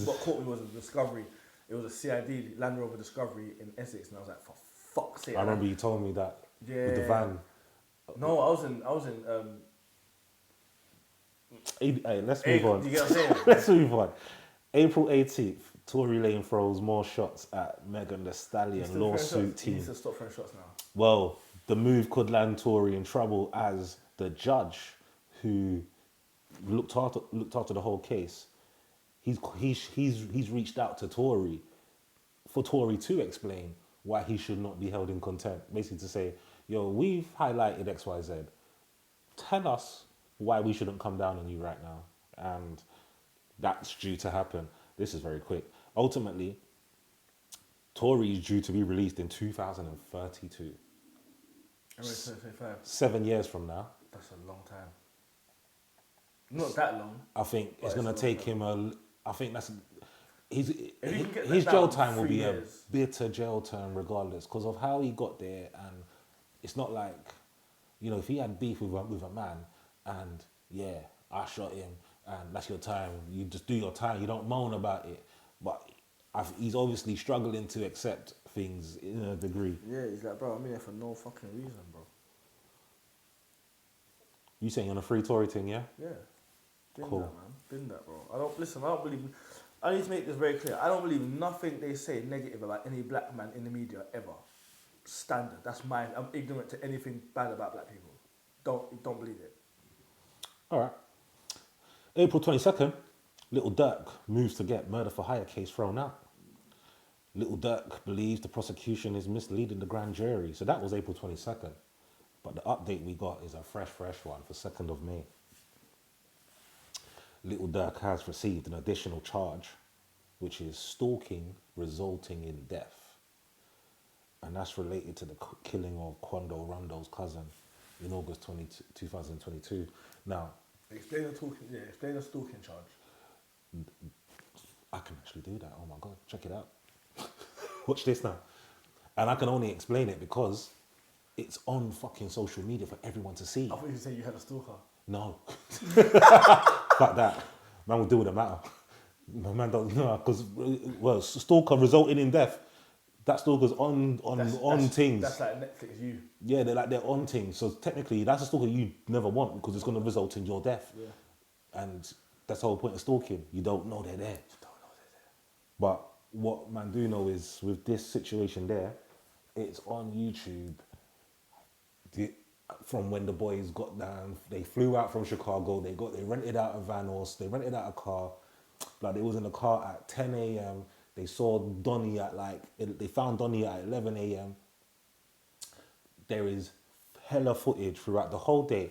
what caught me was a Discovery. It was a CID Land Rover Discovery in Essex, and I was like, for fuck's sake. I remember you told me that with the van. No, I was in. Hey, let's move on. You get what I'm saying? Let's move on. April 18th, Tory Lane throws more shots at Megan Thee Stallion lawsuit He team. needs to stop throwing shots now. Well, the move could land Tory in trouble as the judge who looked after the whole case. He's reached out to Tory for Tory to explain why he should not be held in contempt. Basically to say, yo, we've highlighted XYZ. Tell us why we shouldn't come down on you right now. And that's due to happen. This is very quick. Ultimately, Tory is due to be released in 2032. 2025. 7 years from now. That's a long time. Not that long. I think But it's it's going a to take long him I think that's... His If he can get his that jail down time will 3 be a years. bitter jail term regardless because of how he got there. And it's not like, if he had beef with a man and, yeah, I shot him and that's your time, you just do your time, you don't moan about it. But he's obviously struggling to accept things in a degree. Yeah, he's like, bro, I'm here for no fucking reason, bro. You saying on a free Tory thing, yeah? Yeah. Been Cool. that, man. Been that, bro. I don't believe... I need to make this very clear. I don't believe nothing they say negative about any black man in the media ever. Standard. That's mine. I'm ignorant to anything bad about black people. Don't believe it. All right. April 22nd, Little Dirk moves to get murder for hire case thrown out. Little Dirk believes the prosecution is misleading the grand jury. So that was April 22nd. But the update we got is a fresh one for 2nd of May. Little Dirk has received an additional charge, which is stalking resulting in death. And that's related to the killing of Quando Rondo's cousin in August 2022. Now, Explain the stalking charge. I can actually do that. Oh my God, check it out. Watch this now. And I can only explain it because it's on fucking social media for everyone to see. I thought you said you had a stalker. No. Fuck that. Man will deal with the matter. My man don't know because stalker resulting in death. That stalker's on things. That's like Netflix. You. Yeah, they're on things. So technically, that's a stalker you never want because it's going to result in your death. Yeah. And that's the whole point of stalking. You don't know they're there. But what man do know is with this situation there, it's on YouTube. From when the boys got down, they flew out from Chicago. They rented out a van or they rented out a car. Like they was in the car at 10 a.m. They saw Donnie they found Donnie at 11 a.m. There is hella footage throughout the whole day.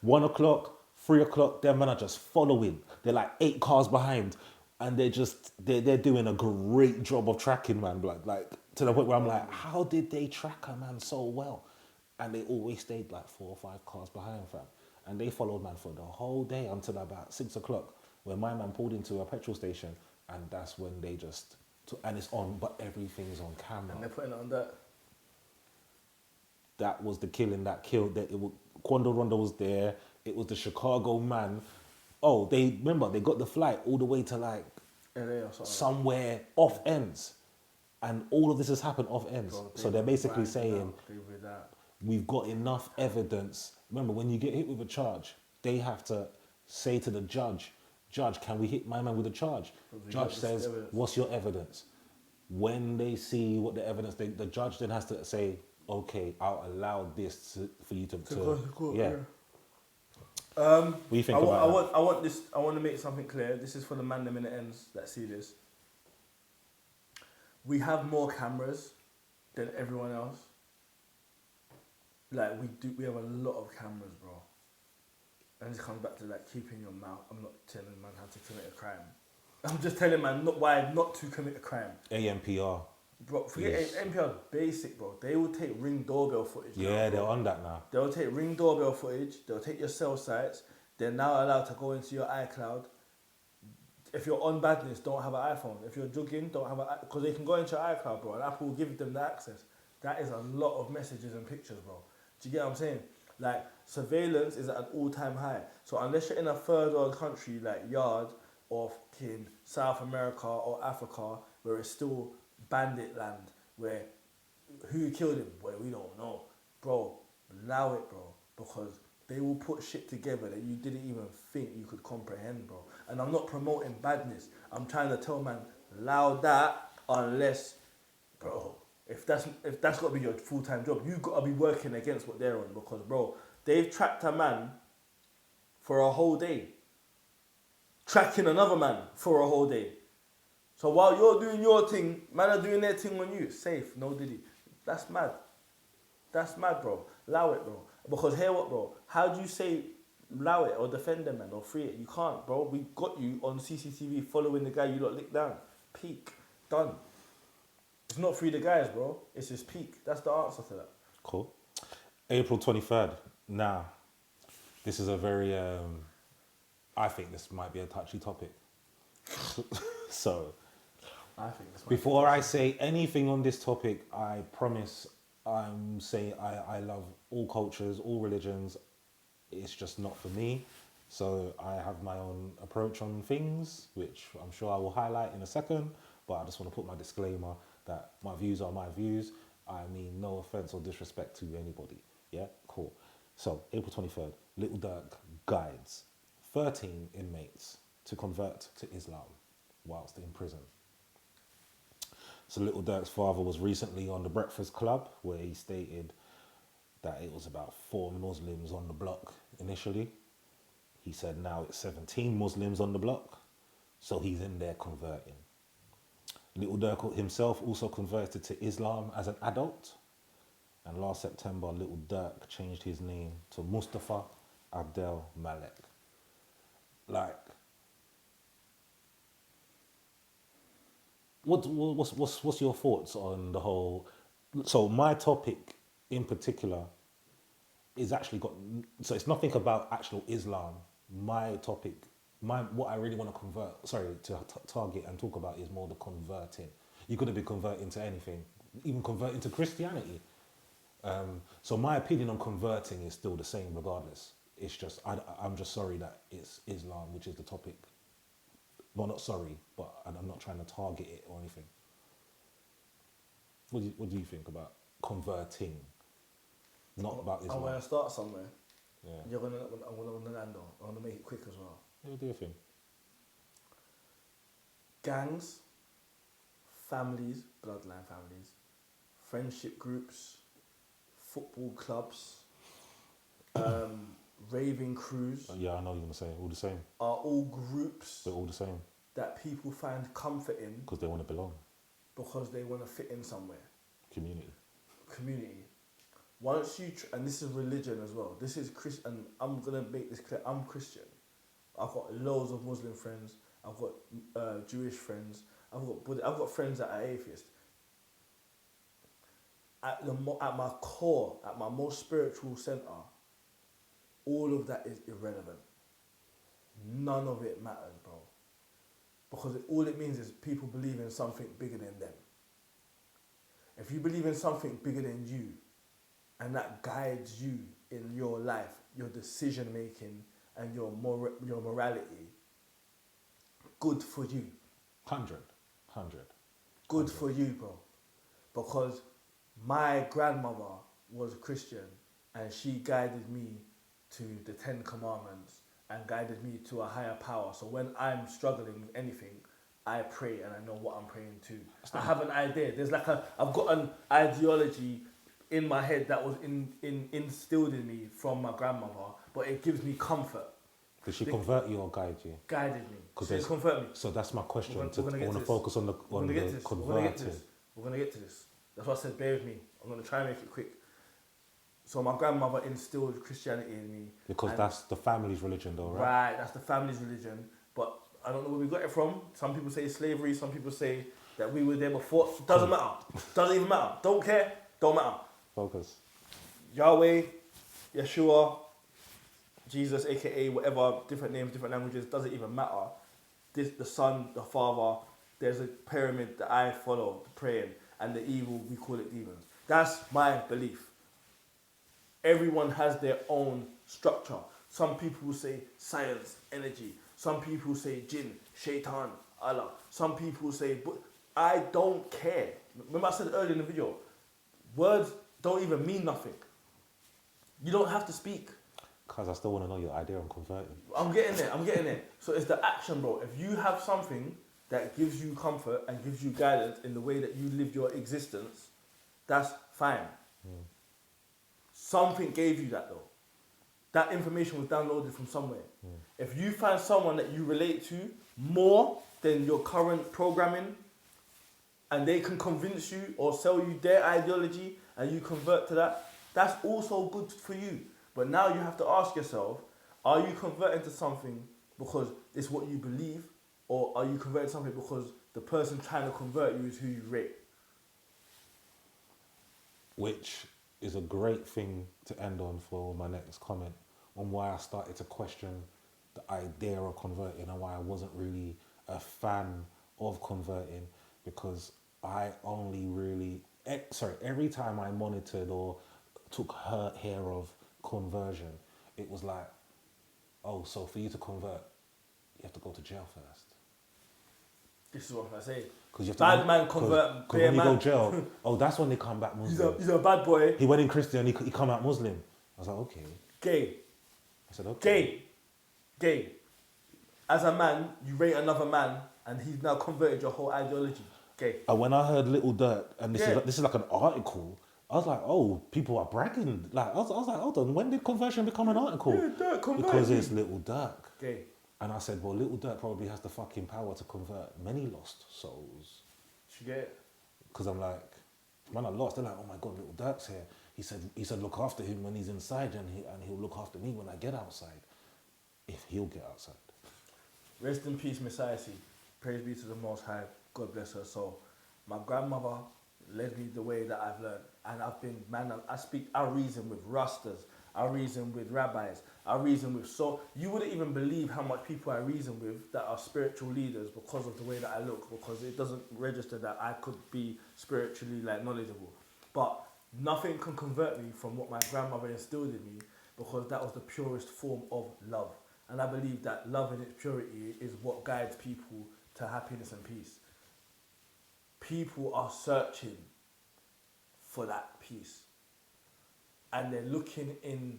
1 o'clock, 3 o'clock, their man are just following. They're like 8 cars behind. And they're doing a great job of tracking, man. Like to the point where I'm like, how did they track a man so well? And they always stayed like 4 or 5 cars behind, fam. And they followed man for the whole day until about 6 o'clock, when my man pulled into a petrol station, and that's when they just and it's on, but everything's on camera. And they're putting it on that. That was the killing that killed. Quando Rondo was there. It was the Chicago man. Oh, they got the flight all the way to like LA or something. somewhere off ends, and all of this has happened off ends. Bro, So they're basically banged saying out. we've got enough evidence. Remember, when you get hit with a charge, they have to say to the judge, can we hit my man with a charge? Judge says, what's your evidence? When they see what the evidence, the judge then has to say, okay, I'll allow this for you to go to court, yeah. yeah. What do you think about that? I want to make something clear. This is for the man them in the ends that see this. We have more cameras than everyone else. Like we have a lot of cameras, bro. And this comes back to like keeping your mouth. I'm not telling man how to commit a crime. I'm just telling man why not to commit a crime. ANPR. Bro, forget Yes. NPR basic, bro. They will take Ring doorbell footage. Yeah, now, they're bro. on that now. They'll take Ring doorbell footage. They'll take your cell sites. They're now allowed to go into your iCloud. If you're on badness, don't have an iPhone. If you're jogging, don't have because they can go into your iCloud, bro, and Apple will give them the access. That is a lot of messages and pictures, bro. Do you get what I'm saying? Like, surveillance is at an all-time high. So unless you're in a third world country like Yard or in South America or Africa, where it's still bandit land, where who killed him? Well, we don't know. Bro, allow it, bro, because they will put shit together that you didn't even think you could comprehend, bro. And I'm not promoting badness. I'm trying to tell man, Allow that unless, bro, if that's got to be your full time job, you got to be working against what they're on because, bro, they've tracked a man for a whole day, tracking another man for a whole day. So while you're doing your thing, man are doing their thing on you. Safe, no diddy. That's mad. That's mad, bro. Allow it, bro. Because hear what, bro? How do you say allow it or defend them, man, or free it? You can't, bro. We got you on CCTV following the guy you lot licked down. Peak. Done. It's not free the guys, bro. It's his peak. That's the answer to that. Cool. April 23rd. Now, this is a very, I think this might be a touchy topic. So, I think that's before I say anything on this topic, I promise I'm saying I love all cultures, all religions. It's just not for me. So I have my own approach on things, which I'm sure I will highlight in a second. But I just want to put my disclaimer that my views are my views. I mean no offense or disrespect to anybody. Yeah, cool. So April 23rd, Little Dirk guides 13 inmates to convert to Islam whilst in prison. So Little Dirk's father was recently on the Breakfast Club where he stated that it was about 4 Muslims on the block initially. He said now it's 17 Muslims on the block, so he's in there converting. Little Dirk himself also converted to Islam as an adult, and last September Little Dirk changed his name to Mustafa Abdel Malek. Like, what's your thoughts on the whole? So my topic in particular is actually got, so it's nothing about actual Islam. My topic, what I really want to target and talk about is more the converting. You could have been converting to anything, even converting to Christianity. So my opinion on converting is still the same regardless. It's just, I'm just sorry that it's Islam, which is the topic. Well, not sorry, but I'm not trying to target it or anything. What do you think about converting? Not about Islam. I'm going to start somewhere. Yeah. I'm going to land on. I'm going to make it quick as well. Yeah, do your thing. Gangs, families, bloodline families, friendship groups, football clubs, raving crews Yeah, I know you're going to say all the same. are all groups They're all the same that people find comfort in because they want to belong. because they want to fit in somewhere. Community. Once you, and this is religion as well. This is Christian, and I'm going to make this clear. I'm Christian. I've got loads of Muslim friends. I've got Jewish friends. I've got friends that are atheist. At my core, at my most spiritual center, all of that is irrelevant. None of it matters, bro. Because all it means is people believe in something bigger than them. If you believe in something bigger than you, and that guides you in your life, your decision making, and your morality, good for you. 100. Good for you, bro. Because my grandmother was Christian and she guided me to the 10 Commandments and guided me to a higher power. So when I'm struggling with anything, I pray and I know what I'm praying to. I have an idea. I've got an ideology in my head that was instilled in me from my grandmother, but it gives me comfort. Did she convert you or guide you? Guided me. She convert me. So that's my question. I want We're to focus on the converting. We're going to get to this. That's why I said bear with me. I'm going to try and make it quick. So my grandmother instilled Christianity in me. Because that's the family's religion though, right? Right, that's the family's religion. But I don't know where we got it from. Some people say slavery. Some people say that we were there before. Doesn't matter. Doesn't even matter. Don't care. Don't matter. Focus. Yahweh, Yeshua, Jesus, aka whatever, different names, different languages, doesn't even matter. The Son, the Father, there's a pyramid that I follow, praying, and the evil, we call it demons. That's my belief. Everyone has their own structure. Some people will say science, energy. Some people say jinn, shaitan, Allah. Some people say, but I don't care. Remember I said earlier in the video, words don't even mean nothing. You don't have to speak. Because I still want to know your idea on converting. I'm getting there. So it's the action, bro. If you have something that gives you comfort and gives you guidance in the way that you live your existence, that's fine. Something gave you that though. That information was downloaded from somewhere. If you find someone that you relate to more than your current programming, and they can convince you or sell you their ideology and you convert to that, that's also good for you. But now you have to ask yourself, are you converting to something because it's what you believe, or are you converting to something because the person trying to convert you is who you rate? Which is a great thing to end on for my next comment on why I started to question the idea of converting and why I wasn't really a fan of converting, because I only really, every time I monitored or took her hair of conversion, it was like, oh, so for you to convert, you have to go to jail first. This is what I say. Bad man convert, because when you go jail, oh, that's when they come back Muslim. He's a bad boy. He went in Christian, he come out Muslim. I was like, okay. Gay. I said, okay. Gay. As a man, you rate another man, and he's now converted your whole ideology. Gay. And when I heard Little Dirt, and Yeah. this is like an article, I was like, oh, people are bragging. Like I was like, hold on, when did conversion become an article? Yeah, Dirk converted. Because it's Little Dirk. Gay. And I said, well, Little Dirk probably has the fucking power to convert many lost souls. You get it? Because I'm like, man, I lost. They're like, oh my God, Little Dirk's here. He said, look after him when he's inside, and he'll look after me when I get outside, if he'll get outside. Rest in peace, Messiah C. Praise be to the Most High. God bless her soul. My grandmother led me the way that I've learned. And I've been, man, I reason with Rastas. I reason with rabbis. I reason with, so you wouldn't even believe how much people I reason with that are spiritual leaders because of the way that I look, because it doesn't register that I could be spiritually like knowledgeable. But nothing can convert me from what my grandmother instilled in me, because that was the purest form of love. And I believe that love in its purity is what guides people to happiness and peace. People are searching for that peace. And they're looking in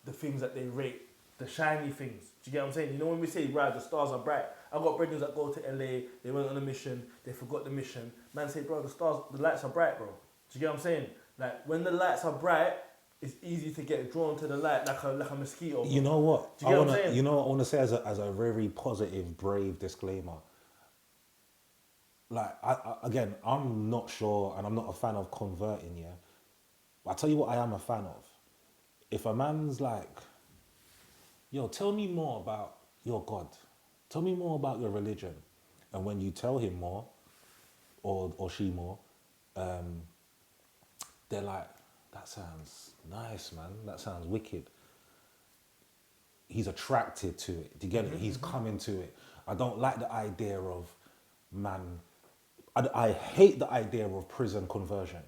the things that they rate, the shiny things. Do you get what I'm saying? You know when we say, right, the stars are bright. I've got brethren that go to LA, they went on a mission, they forgot the mission. Man say, bro, the lights are bright, bro. Do you get what I'm saying? Like, when the lights are bright, it's easy to get drawn to the light like a mosquito. Bro. You know what? Do you get what I'm saying? You know what I want to say as a very positive, brave disclaimer. Like, again, I'm not sure, and I'm not a fan of converting, yeah? But I'll tell you what I am a fan of. If a man's like, yo, tell me more about your God. Tell me more about your religion. And when you tell him more, or she more, they're like, that sounds nice, man. That sounds wicked. He's attracted to it. Do you get it? He's coming to it. I don't like the idea of, man, I hate the idea of prison conversion.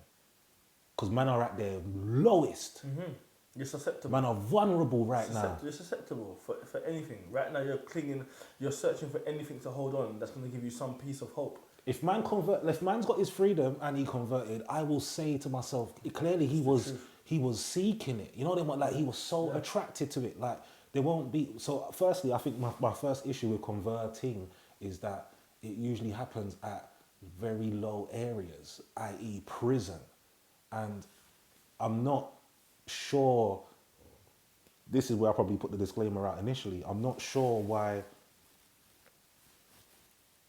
Because men are at their lowest. You're susceptible. Man are vulnerable now. You're susceptible for anything. Right now you're searching for anything to hold on that's going to give you some piece of hope. If man's got his freedom and he converted, I will say to myself, clearly he was seeking it. You know what I mean? Like he was so attracted to it. Like there won't be. So firstly, I think my first issue with converting is that it usually happens at very low areas, i.e. prison. And I'm not sure, this is where I probably put the disclaimer out initially, I'm not sure why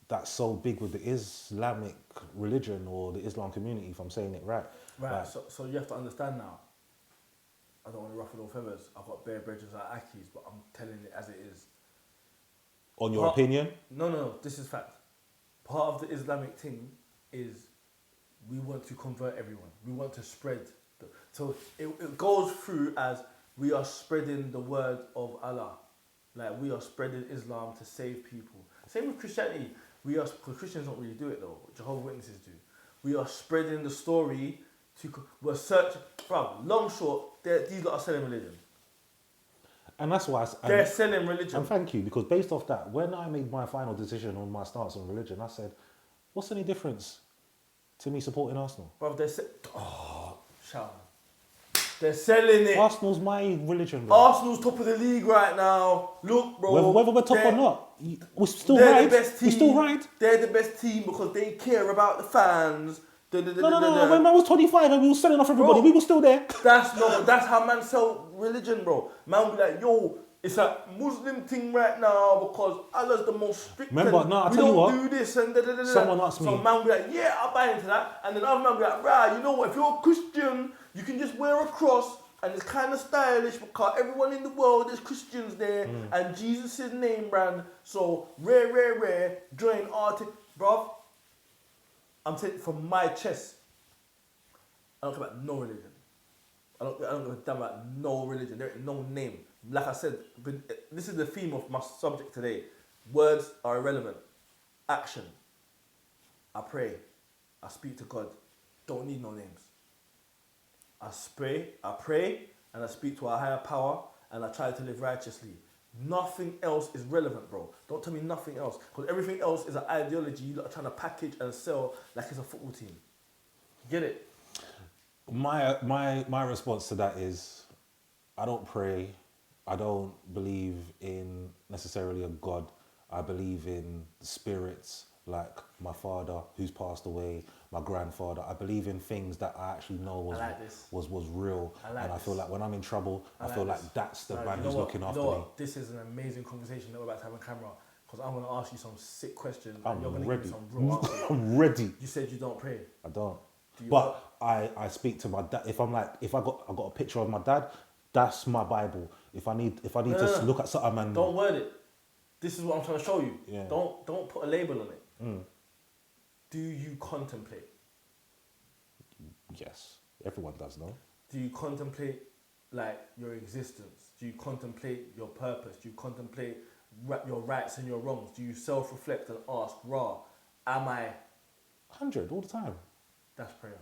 that's so big with the Islamic religion or the Islam community, if I'm saying it right. Right, Like, so you have to understand now, I don't want to ruffle no feathers, I've got bare bridges at Aki's, but I'm telling it as it is. on your opinion? No, this is fact. Part of the Islamic thing is we want to convert everyone. We want to spread. So it goes through as we are spreading the word of Allah. Like we are spreading Islam to save people. Same with Christianity. Because Christians don't really do it though. Jehovah's Witnesses do. We are spreading the story we're searching. Bro, long short, these lot are selling religion. And that's why They're selling religion. And thank you, because based off that, when I made my final decision on my stance on religion, I said, what's any difference to me supporting Arsenal? Bro, shout out. They're selling it. Arsenal's my religion, bro. Arsenal's top of the league right now. Look, bro. Whether we're top or they're- not, we still They're ride. the best team. We still ride. They're the best team because they care about the fans. No. When man was 25 and we were selling off everybody, Bro. we were still there. That's how man sell religion, bro. Man be like, yo, it's a Muslim thing right now because Allah's the most strict. Remember, and no, I we tell you don't what. do this and da. Someone asked me. So man be like, yeah, I'll buy into that. And then other man be like, right, you know what? If you're a Christian, you can just wear a cross and it's kind of stylish because everyone in the world is Christians there and Jesus' name brand. So rare, join Arctic, bruv. I'm saying from my chest. I don't care about no religion. I don't give a damn about no religion. There ain't no name. Like I said, this is the theme of my subject today. Words are irrelevant. Action. I pray. I speak to God. Don't need no names. I pray, and I speak to a higher power, and I try to live righteously. Nothing else is relevant, bro. Don't tell me nothing else, because everything else is an ideology you lot are trying to package and sell like it's a football team. Get it? My response to that is, I don't pray. I don't believe in necessarily a God. I believe in spirits, like my father who's passed away, my grandfather. I believe in things that I actually know was real. I feel like when I'm in trouble, I feel like that's the man who's looking after me. This is an amazing conversation that we're about to have on camera, because I'm going to ask you some sick questions and I'm you're going to give me ready. some real answers. I'm ready. You said you don't pray. I don't. Do you But I speak to my dad. If I got a picture of my dad, that's my Bible. If I need to look at something and Don't word it. This is what I'm trying to show you. Yeah. Don't put a label on it. Do you contemplate? Yes, everyone does, no? Do you contemplate like your existence? Do you contemplate your purpose? Do you contemplate your rights and your wrongs? Do you self-reflect and ask, "Raw, am I?" 100 all the time. That's prayer.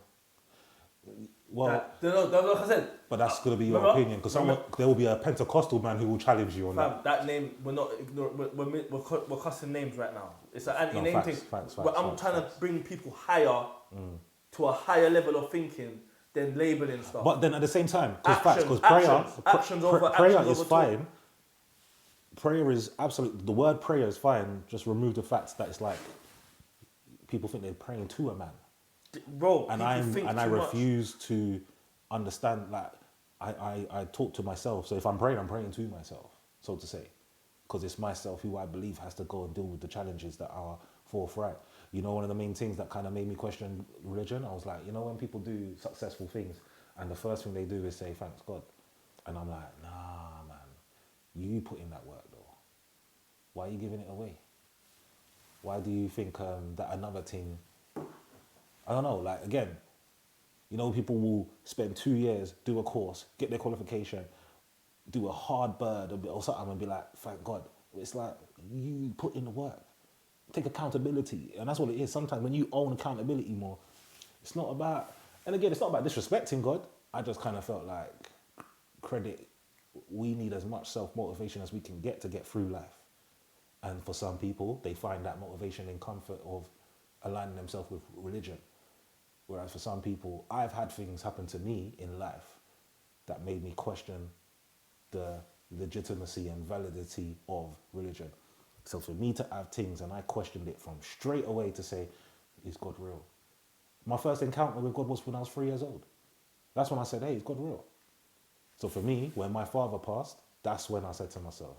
Well, like I said, but that's gonna be your remember- opinion, because there will be a Pentecostal man who will challenge you on that. that name, we're not ignoring. We're cussing names right now. It's an anti-name facts, thing. facts, But I'm trying to bring people higher to a higher level of thinking than labeling stuff. But then at the same time, because Actions prayer is over fine. Prayer is absolute. The word prayer is fine. Just remove the fact that it's like people think they're praying to a man. Bro, And I refuse to understand. Like I talk to myself. So if I'm praying to myself, so to say, because it's myself who I believe has to go and deal with the challenges that are forthright. You know, one of the main things that kind of made me question religion, I was like, you know, when people do successful things and the first thing they do is say thanks God, and I'm like, nah, man, you put in that work though. Why are you giving it away? Why do you think that another thing? I don't know, like, again, you know, people will spend 2 years, do a course, get their qualification, do a hard bird or something and be like, thank God. It's like, you put in the work. Take accountability. And that's what it is. Sometimes when you own accountability more, it's not about, and again, it's not about disrespecting God. I just kind of felt like credit, we need as much self-motivation as we can get to get through life. And for some people, they find that motivation in comfort of aligning themselves with religion. Whereas for some people, I've had things happen to me in life that made me question the legitimacy and validity of religion. So for me to have things, and I questioned it from straight away to say, is God real? My first encounter with God was when I was 3 years old. That's when I said, hey, is God real? So for me, when my father passed, that's when I said to myself,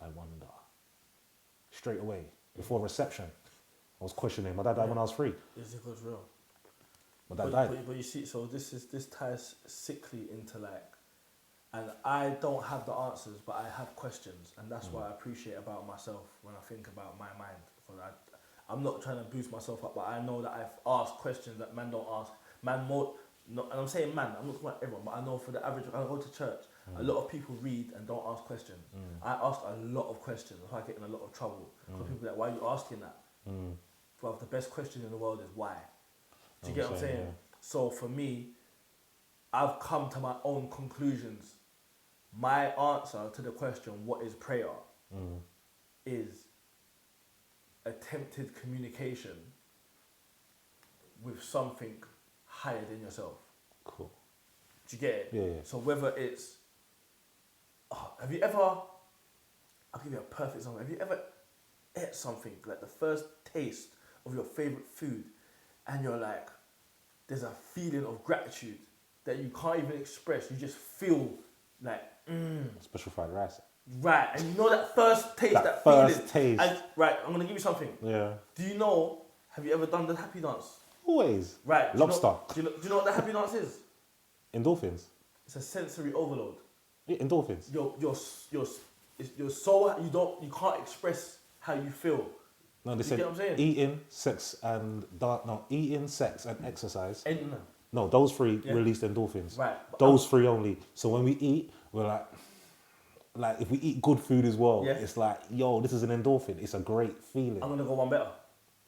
I wonder. Straight away, before reception, I was questioning. My dad died when I was 3. Is it God's real? My dad died. But you see, so this ties sickly into like, and I don't have the answers, but I have questions, and that's what I appreciate about myself when I think about my mind. Because I'm not trying to boost myself up, but I know that I've asked questions that man don't ask. And I'm saying man, I'm not talking about everyone, but I know for the average, I go to church, a lot of people read and don't ask questions. I ask a lot of questions, that's why I get in a lot of trouble. Because people are like, why are you asking that? Well, the best question in the world is why. Do you get what I'm saying? Yeah. So for me, I've come to my own conclusions. My answer to the question, what is prayer, is attempted communication with something higher than yourself. Cool. Do you get it? Yeah, yeah. So whether it's, have you ever? I'll give you a perfect example. Have you ever ate something like the first taste of your favorite food, and you're like, there's a feeling of gratitude that you can't even express. You just feel like, Special fried rice. right, and you know that first taste, That feeling. first taste. And, right, I'm gonna give you something. Yeah. Do you know? Have you ever done the happy dance? Always. Right. Lobster. Do you know what the happy dance is? Endorphins. It's a sensory overload. Yeah, endorphins. You're so you can't express how you feel. No, they You said get what I'm saying? eating, sex, and eating, sex, and exercise. And No, those three Yeah. released endorphins. Right. But Those three only. So when we eat, we're like if we eat good food as well, Yeah. it's like, yo, this is an endorphin. It's a great feeling. I'm gonna go one better.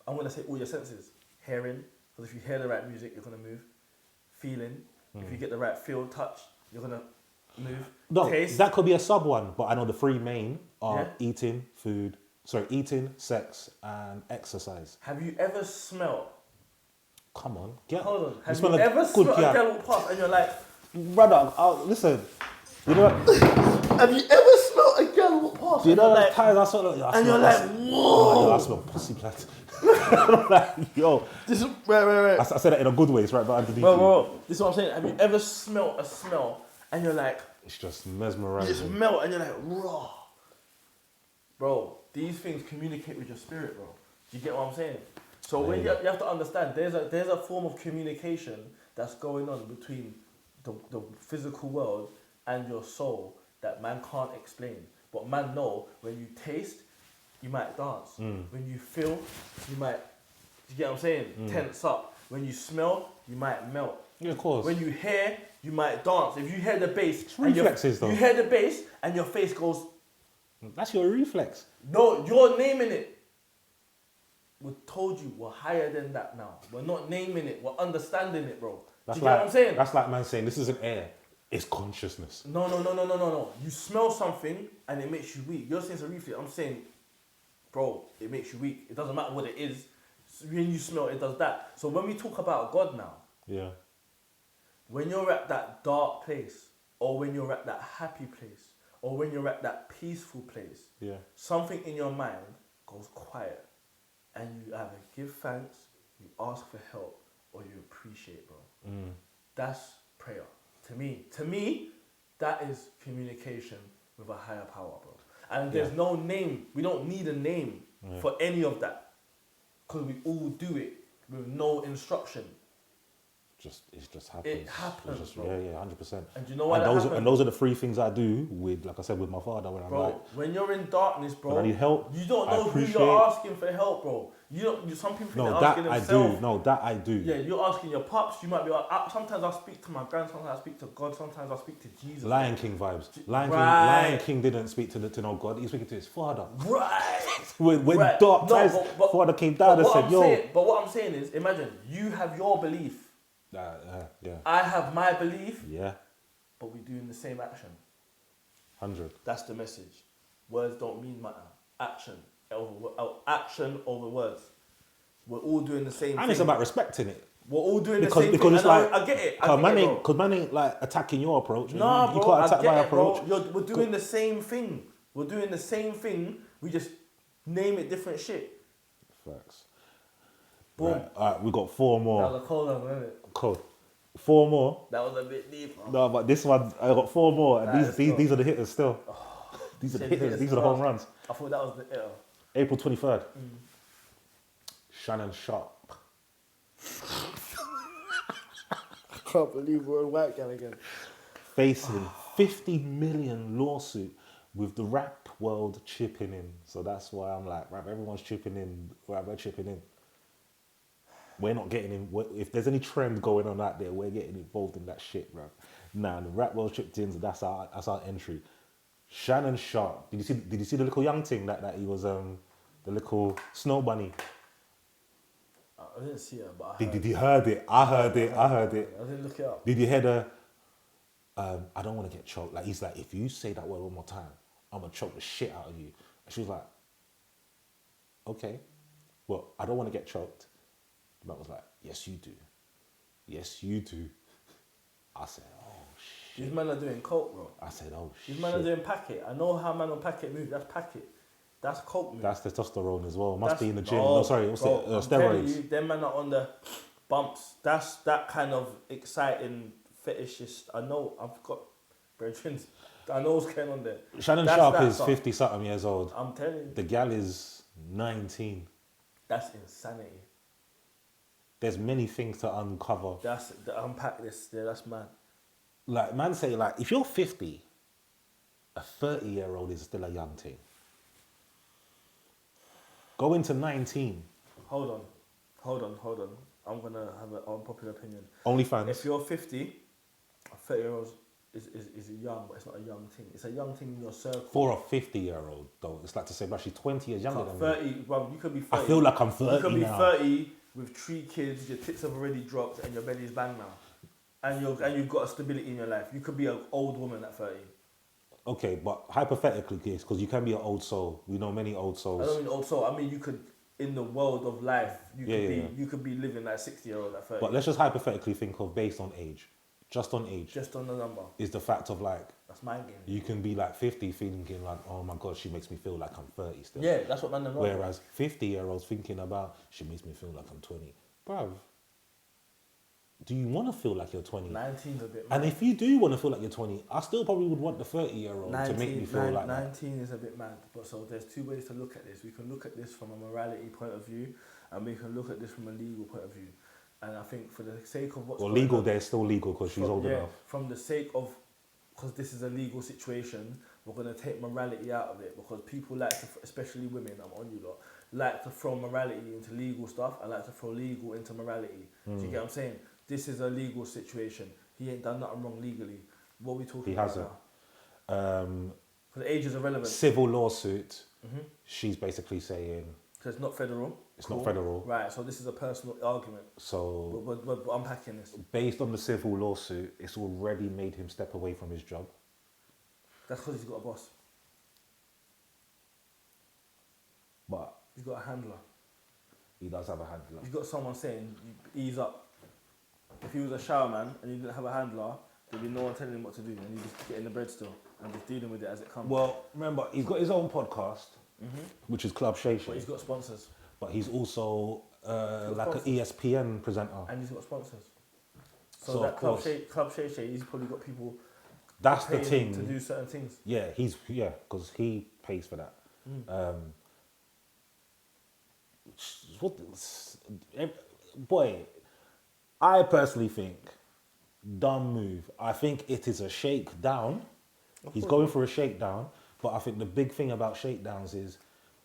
I'm gonna say all your senses. Hearing, because if you hear the right music, you're gonna move. Feeling, if you get the right feel, touch, you're gonna move. No, Taste. that could be a sub one, but I know the three main are Yeah. eating, sex, and exercise. Have you ever smelled? Come on, get. Hold on. Have smell you a ever good smelled a gal. girl walk past and you're like? Brother, listen. You know, Have you ever smelled a girl walk past? you and know you're those like, times I saw like, and you're like, whoa. I smell pussy plant. I'm like, yo, This is right. I said that in a good way, it's right, not underneath you. Bro, this is what I'm saying. Have you ever smelled a smell and you're like, It's just you mesmerizing. just melt and you're like, raw. Bro, these things communicate with your spirit, bro. Do you get what I'm saying? So when you have to understand, there's a form of communication that's going on between the physical world and your soul that man can't explain. But man know when you taste, you might dance. When you feel, you might, do you get what I'm saying? Tense up. When you smell, you might melt. Yeah, of course. When you hear, you might dance. If you hear the bass, reflexes, though. you hear the bass and your face goes, That's your reflex. no, you're naming it. We told you we're higher than that now. We're not naming it. We're understanding it, bro. That's Do you get what I'm saying? That's like man saying this isn't air, it's consciousness. No. You smell something and it makes you weak. You're saying it's a reflex. I'm saying, bro, it makes you weak. It doesn't matter what it is. When you smell, it does that. So when we talk about God now, Yeah. when you're at that dark place, or when you're at that happy place, or when you're at that peaceful place, Yeah. something in your mind goes quiet, and you either give thanks, you ask for help, or you appreciate, bro. That's prayer. To me, that is communication with a higher power, bro. And there's no name. We don't need a name for any of that, because we all do it with no instruction. It just happens. It happens, It's just, bro. yeah, 100%. And do you know why that happens? And those are the three things I do with, like I said, with my father when I'm Bro, like, when you're in darkness, bro, when I need help, you don't I know who appreciate- you're asking for help, bro. You don't. Some people think no, they're that asking I themselves. do. No, that I do. Yeah, you're asking your pops. You might be. Sometimes I speak to my grand. Sometimes I speak to God. Sometimes I speak to Jesus. Lion King vibes. Lion Right. King didn't speak to no God. He was speaking to his father. Right. When Right. dark No, times, but- father came down and what said, I'm "Yo." saying- but what I'm saying is, imagine you have your belief. Yeah. I have my belief, Yeah. but we're doing the same action. 100. That's the message. Words don't mean matter. Action over words. We're all doing the same And thing. it's about respecting it. We're all doing Because the same because thing. it's And like I get it. Because man ain't like attacking your approach. Nah, you bro, can't I attack get my it, approach. bro. We're doing the same thing. We're doing the same thing. We just name it different shit. Facts. Boom. Right. All right, we got four That more. was a cold one, wasn't it? Cool. Four more. That was a bit deep. No, but this one I got four more, and Alright, let's go. these are the hitters still. These are the Shit, hitters. hitters These are the home first. runs. I thought that was the ill. April 23rd. Shannon Sharp. I can't believe we're in white gang again. Facing 50 million lawsuit with the rap world chipping in. So that's why I'm like, rap, everyone's chipping in. Rap, we're chipping in. We're not getting in. If there's any trend going on out there, we're getting involved in that shit, bro. Nah, the rap world chipped in, so that's our entry. Shannon Sharp. Did you see the little young thing that he was the little snow bunny? I didn't see it, but I heard. Did you heard it? I heard it. I didn't look it up. Did you hear the? I don't want to get choked. Like he's like, if you say that word one more time, I'm gonna choke the shit out of you. And she was like, okay, well, I don't want to get choked. The man was like, yes, you do. Yes, you do. I said, oh shit. These men are doing coke, bro. I said, oh shit. These men are doing packet. I know how man on packet move. That's packet. That's coke move. That's testosterone as well. Must be in the gym. No, No, sorry, what's bro, it? I'm telling Steroids. you, them men are on the bumps. That's that kind of exciting fetishist. I know. I've got brethren. I know what's going on there. Shannon That's Sharp that is stuff. 50 something years old. I'm telling you, The gal is 19. that's insanity. There's many things to uncover. That's unpack this. Yeah, that's mad. Like, man say, like, if you're 50, a 30-year-old is still a young thing. Go into 19. Hold on. I'm gonna have an unpopular opinion. OnlyFans. If you're 50, a 30-year-old is young, but it's not a young thing. It's a young thing in your circle. For a 50-year-old, though, it's like to say, but she's 20 years younger than me. 30, well, you could be 30. I feel like I'm 30 You could be now. 30 with 3 kids, your tits have already dropped, and your belly's bang now. And you've got a stability in your life. You could be an old woman at 30. Okay, but hypothetically, yes, because you can be an old soul. We know many old I souls. don't mean old soul. I mean you could, in the world of life, Yeah. you could be living like 60-year-old at 30. But let's just hypothetically think of based on age. Just on age. Just on the number. Is the fact of like, That's my game. you can be like 50 thinking like, oh my God, she makes me feel like I'm 30 still. Yeah, that's what man know. Whereas 50-year-olds thinking about, she makes me feel like I'm 20. Bruv, do you want to feel like you're 20? 19's a bit mad. And if you do want to feel like you're 20, I still probably would want the 30-year-old to make me feel like that. 19 is a bit mad. But so there's 2 ways to look at this. We can look at this from a morality point of view, and we can look at this from a legal point of view. And I think for the sake of what's Well, going legal, on- they're still legal because she's old enough. From the sake of, because this is a legal situation, we're going to take morality out of it, because people like to, especially women, I'm on you lot, like to throw morality into legal stuff and like to throw legal into morality. Do you get what I'm saying? This is a legal situation. He ain't done nothing wrong legally. What are we talking He about hasn't. now? Because age is irrelevant. Civil lawsuit, she's basically saying So it's not federal. it's not federal. Right, so this is a personal argument. So We're unpacking this. based on the civil lawsuit, it's already made him step away from his job. That's because he's got a boss. But He's got a handler. he does have a handler. He's got someone saying, "You ease up." If he was a showerman and he didn't have a handler, there'd be no one telling him what to do, and he's just getting the bread still and just dealing with it as it comes. Well, remember, he's got his own podcast, which is Club Shay But Shay. he's got sponsors. But he's also like an sponsors. ESPN presenter. And he's got sponsors. So, So, that of course- Club Shay Shay, he's probably got people That's the paying him thing. to do certain things. Yeah, because he pays for that. Boy, I personally think dumb move. I think it is a shakedown. He's going for a shakedown, but I think the big thing about shakedowns is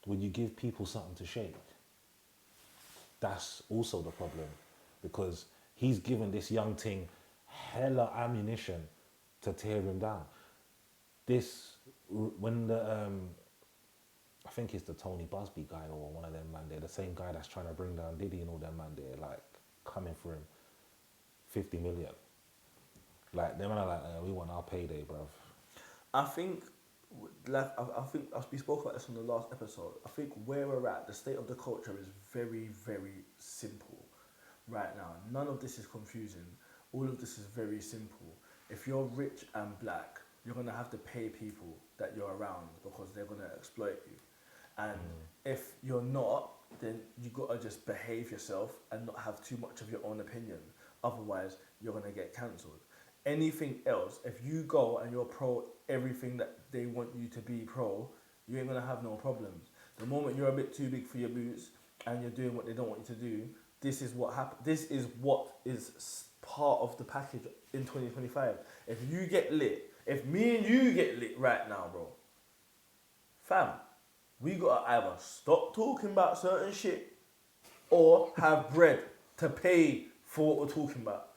when you give people something to shake. That's also the problem, because he's given this young thing hella ammunition to tear him down. When the I think it's the Tony Busby guy or one of them man there, the same guy that's trying to bring down Diddy and all them man there, like coming for him, 50 million. Like them man are like, we want our payday, bruv. I think, like, I think we spoke about this on the last episode. I think where we're at, the state of the culture is very, very simple right now. None of this is confusing. All of this is very simple. If you're rich and black, you're gonna have to pay people that you're around because they're gonna exploit you. And if you're not, then you gotta just behave yourself and not have too much of your own opinion. Otherwise, you're gonna get cancelled. Anything else, if you go and you're pro everything that they want you to be pro, you ain't gonna have no problems. The moment you're a bit too big for your boots and you're doing what they don't want you to do, this is what happens. This is what is part of the package in 2025. If you get lit, if me and you get lit right now, bro, fam, we gotta either stop talking about certain shit or have bread to pay for what we're talking about.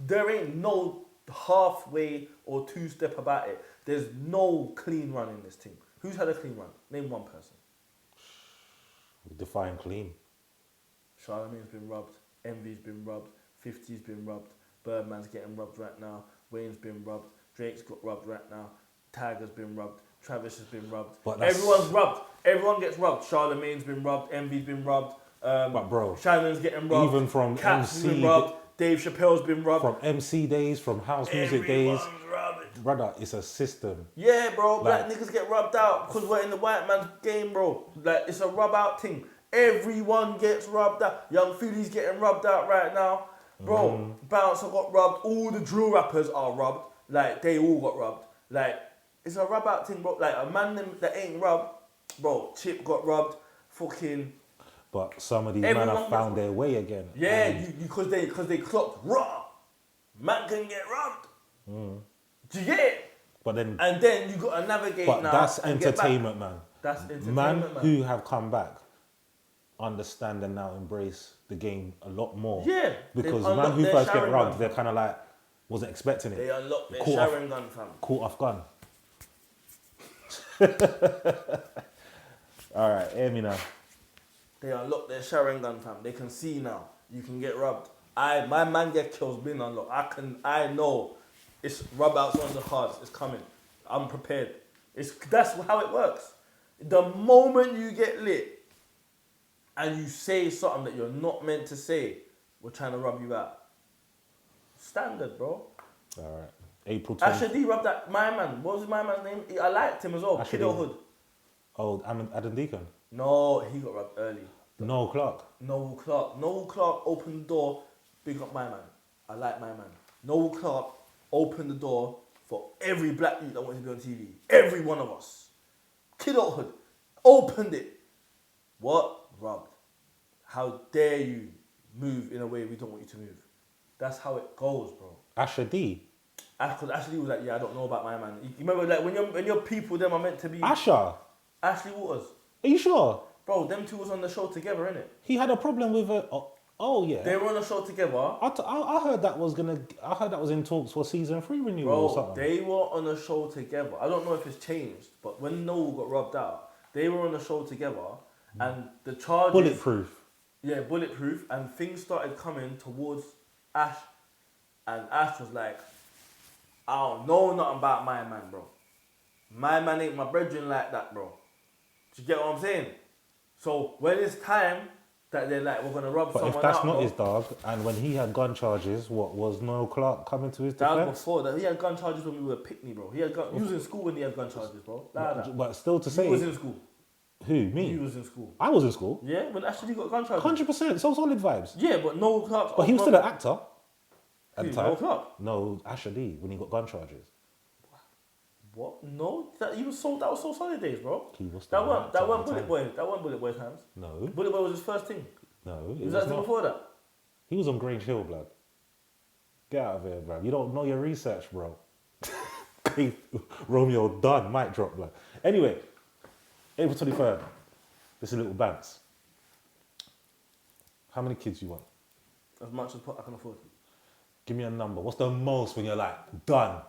There ain't no halfway or two-step about it. There's no clean run in this team. Who's had a clean run? Name one person. Define clean. Charlamagne's been robbed. Envy's been robbed. 50's been robbed. Birdman's getting robbed right now. Wayne's been robbed. Drake's got robbed right now. Tiger's been robbed. Travis has been robbed. But that's- Everyone's robbed. Everyone gets robbed. Charlamagne's been robbed. Envy's been robbed. But bro, Shannon's getting robbed. even from Caps has MC been robbed. Dave Chappelle's been robbed. from MC days, from house music days, Everyone's robbing. brother, it's a system. Yeah, bro. Black Like- niggas get rubbed out because we're in the white man's game, bro. Like, it's a rub out thing. Everyone gets rubbed out. Young Philly's getting rubbed out right now. Bro, Bouncer got rubbed. All the drill rappers are rubbed. Like, they all got rubbed. Like, it's a rub out thing, bro. Like, a man that ain't rubbed, bro, Chip got rubbed. Fucking, But some of these men Everyone have found their way again. yeah, And because they clocked raw. Man can get rubbed. Do you get it? but then, And then you got to navigate but now. that's and get back. entertainment, man. That's entertainment, Man man. who have come back understand and now embrace the game a lot more. Yeah, Because they've man unlocked who their first get Sharon rubbed, gun. they're kind of like, wasn't expecting They it. unlocked their Caught off- Sharon gun, fam. Caught off gun. All right, hear me now. They unlocked their Sharon gun, fam. They can see now. You can get rubbed. My man get kills been unlocked. I know. It's rub outs on the cards. It's coming. I'm prepared. That's how it works. The moment you get lit and you say something that you're not meant to say, we're trying to rub you out. Standard, bro. All right. April 20. Asher D rubbed that my man. What was my man's name? I liked him as well. Asher Kiddo D. Hood. Oh, Adam Deacon. No, he got rubbed early. Noel Clark. Noel Clark. Noel Clark opened the door. Big up my man. I like my man. Noel Clark opened the door for every black youth that wanted to be on TV. Every one of us. Kidulthood opened it. What? Rubbed. How dare you move in a way we don't want you to move? That's how it goes, bro. Asher D. Because Ashley was like, yeah, I don't know about my man. You remember, like, when your people, them are meant to be... Asher. Ashley Waters. Are you sure? Bro, them two was on the show together, innit? He had a problem with a. Oh yeah. They were on the show together. I heard that was gonna. I heard that was in talks for season 3 renewal or Bro, something. they were on a show together. I don't know if it's changed, but when Noel got rubbed out, they were on a show together, and the charges... Bulletproof. Yeah, bulletproof, and things started coming towards Ash, and Ash was like, I don't know nothing about my man, bro. My man ain't my brethren like that, bro. Do you get what I'm saying? So when it's time that they're like, we're gonna rub But someone if that's out, not bro, his dog, and when he had gun charges, what was Noel Clark coming to his that was defense? before that. He had gun charges when we were Pickney, bro. He was in school when he had gun charges, bro. But still to He was say, in school. who He me? was in school. I was in school. Yeah, when Ashley got gun charges. 100%. So solid vibes. Yeah, but Noel Clark. But he was still an actor at Who, the time. Noel Clark? No, Asher D when he got gun charges. What? No, that was so solid days, bro. He was still an actor That at weren't the Bullet time. Boy. That weren't Bullet Boy times. No, Bullet Boy was his first thing. no. It Was was that not. before that? He was on Grange Hill, blood. Get out of here, bro. You don't know your research, bro. Romeo done. Mic drop, blood. Anyway, April 23rd. This is a little bounce. How many kids you want? As much as I can afford. Give me a number. What's the most when you're like, done?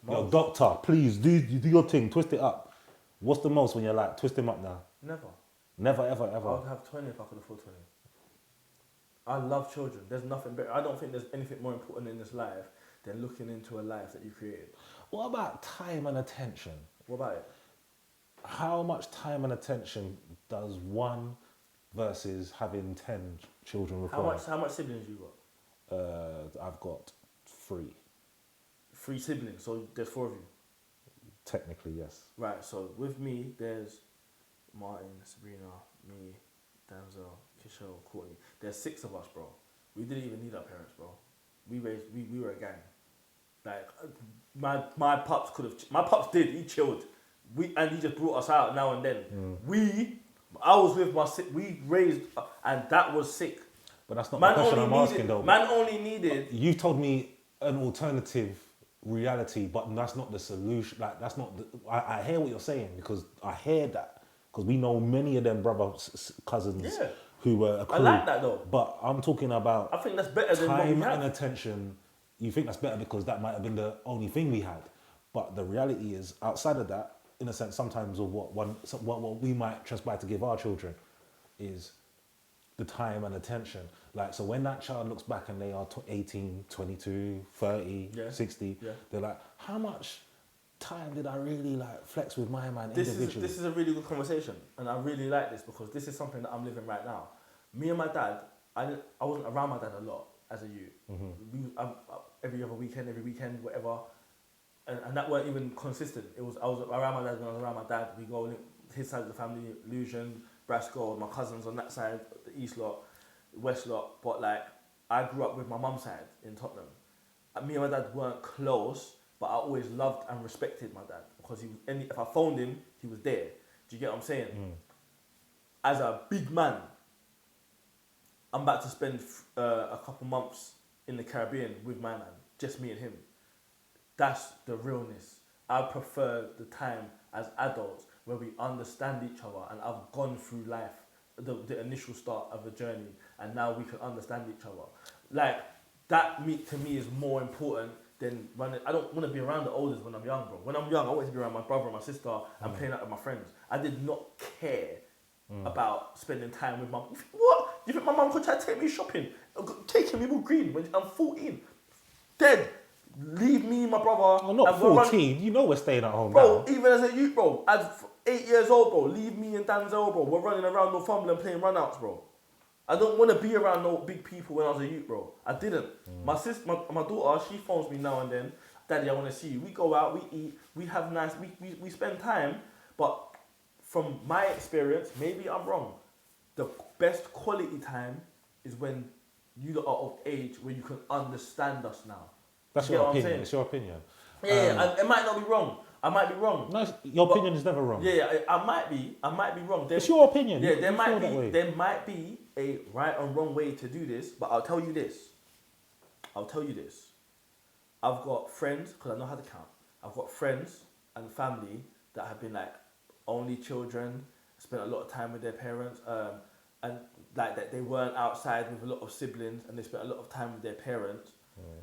Yo, Most? doctor, please, do your thing. Twist it up. What's the most when you're like, twist him up now? Never. Never, ever, I ever. would have 20 if I could afford 20. I love children. There's nothing better. I don't think there's anything more important in this life than looking into a life that you created. What about time and attention? What about it? How much time and attention does one versus having 10 children require? How much siblings you got? I've got 3. 3 siblings, so there's 4 of you. Technically, yes. Right, so with me, there's Martin, Sabrina, me, Denzel, Kishore, Courtney. There's 6 of us, bro. We didn't even need our parents, bro. We were a gang. Like, my pops could have, my pops did, he chilled. And he just brought us out now and then. I was with we raised, and that was sick. But that's not the question I'm asking, though. Man only needed... You told me an alternative reality, but that's not the solution. Like, that's not the... I hear what you're saying, because I hear that. Because we know many of them cousins Yeah. who were a crew. I like that, though. But I'm talking about I think that's better than what we time had. and attention. You think that's better because that might have been the only thing we had. But the reality is, outside of that, in a sense, sometimes of what we might transpire to give our children is the time and attention. Like, so when that child looks back and they are 18, 22, 30, Yeah. 60, Yeah. they're like, how much time did I really like flex with my man This individually? is a really good conversation, and I really like this because this is something that I'm living right now. Me and my dad, I wasn't around my dad a lot as a youth. Mm-hmm. Every other weekend, every weekend, whatever. and that weren't even consistent. I was around my dad when I was around my dad. We go his side of the family, Lucian, Brasco, my cousins on that side, the east lot, west lot. But like I grew up with my mum's side in Tottenham. And me and my dad weren't close, but I always loved and respected my dad because he was. If I phoned him, he was there. Do you get what I'm saying? As a big man, I'm about to spend a couple months in the Caribbean with my man, just me and him. That's the realness. I prefer the time as adults where we understand each other and I've gone through life, the initial start of a journey, and now we can understand each other. Like, that to me is more important than running. I don't want to be around the oldest when I'm young, bro. When I'm young, I wanted to be around my brother and my sister and playing out with my friends. I did not care about spending time with mum. What? You think my mum could try to take me shopping? Taking me with Green when I'm 14. Dead. Leave me and my brother. I'm not 14. You know we're staying at home bro, now. even as a youth, bro. At 8 years old, bro. Leave me and Danzel, bro. We're running around Northumberland playing run-outs, bro. I don't want to be around no big people when I was a youth, bro. I didn't. My sister, my daughter, she phones me now and then. Daddy, I want to see you. We go out, we eat, we have nice, we spend time. But from my experience, maybe I'm wrong. The best quality time is when you are of age where you can understand us now. That's your opinion. It's your opinion. Yeah, it might not be wrong. I might be wrong. No, your opinion is never wrong. Yeah, I might be wrong. It's your opinion. Yeah, there might be a right and wrong way to do this, but I'll tell you this. I've got friends, because I know how to count. I've got friends and family that have been like only children, spent a lot of time with their parents, and like that they weren't outside with a lot of siblings, and they spent a lot of time with their parents.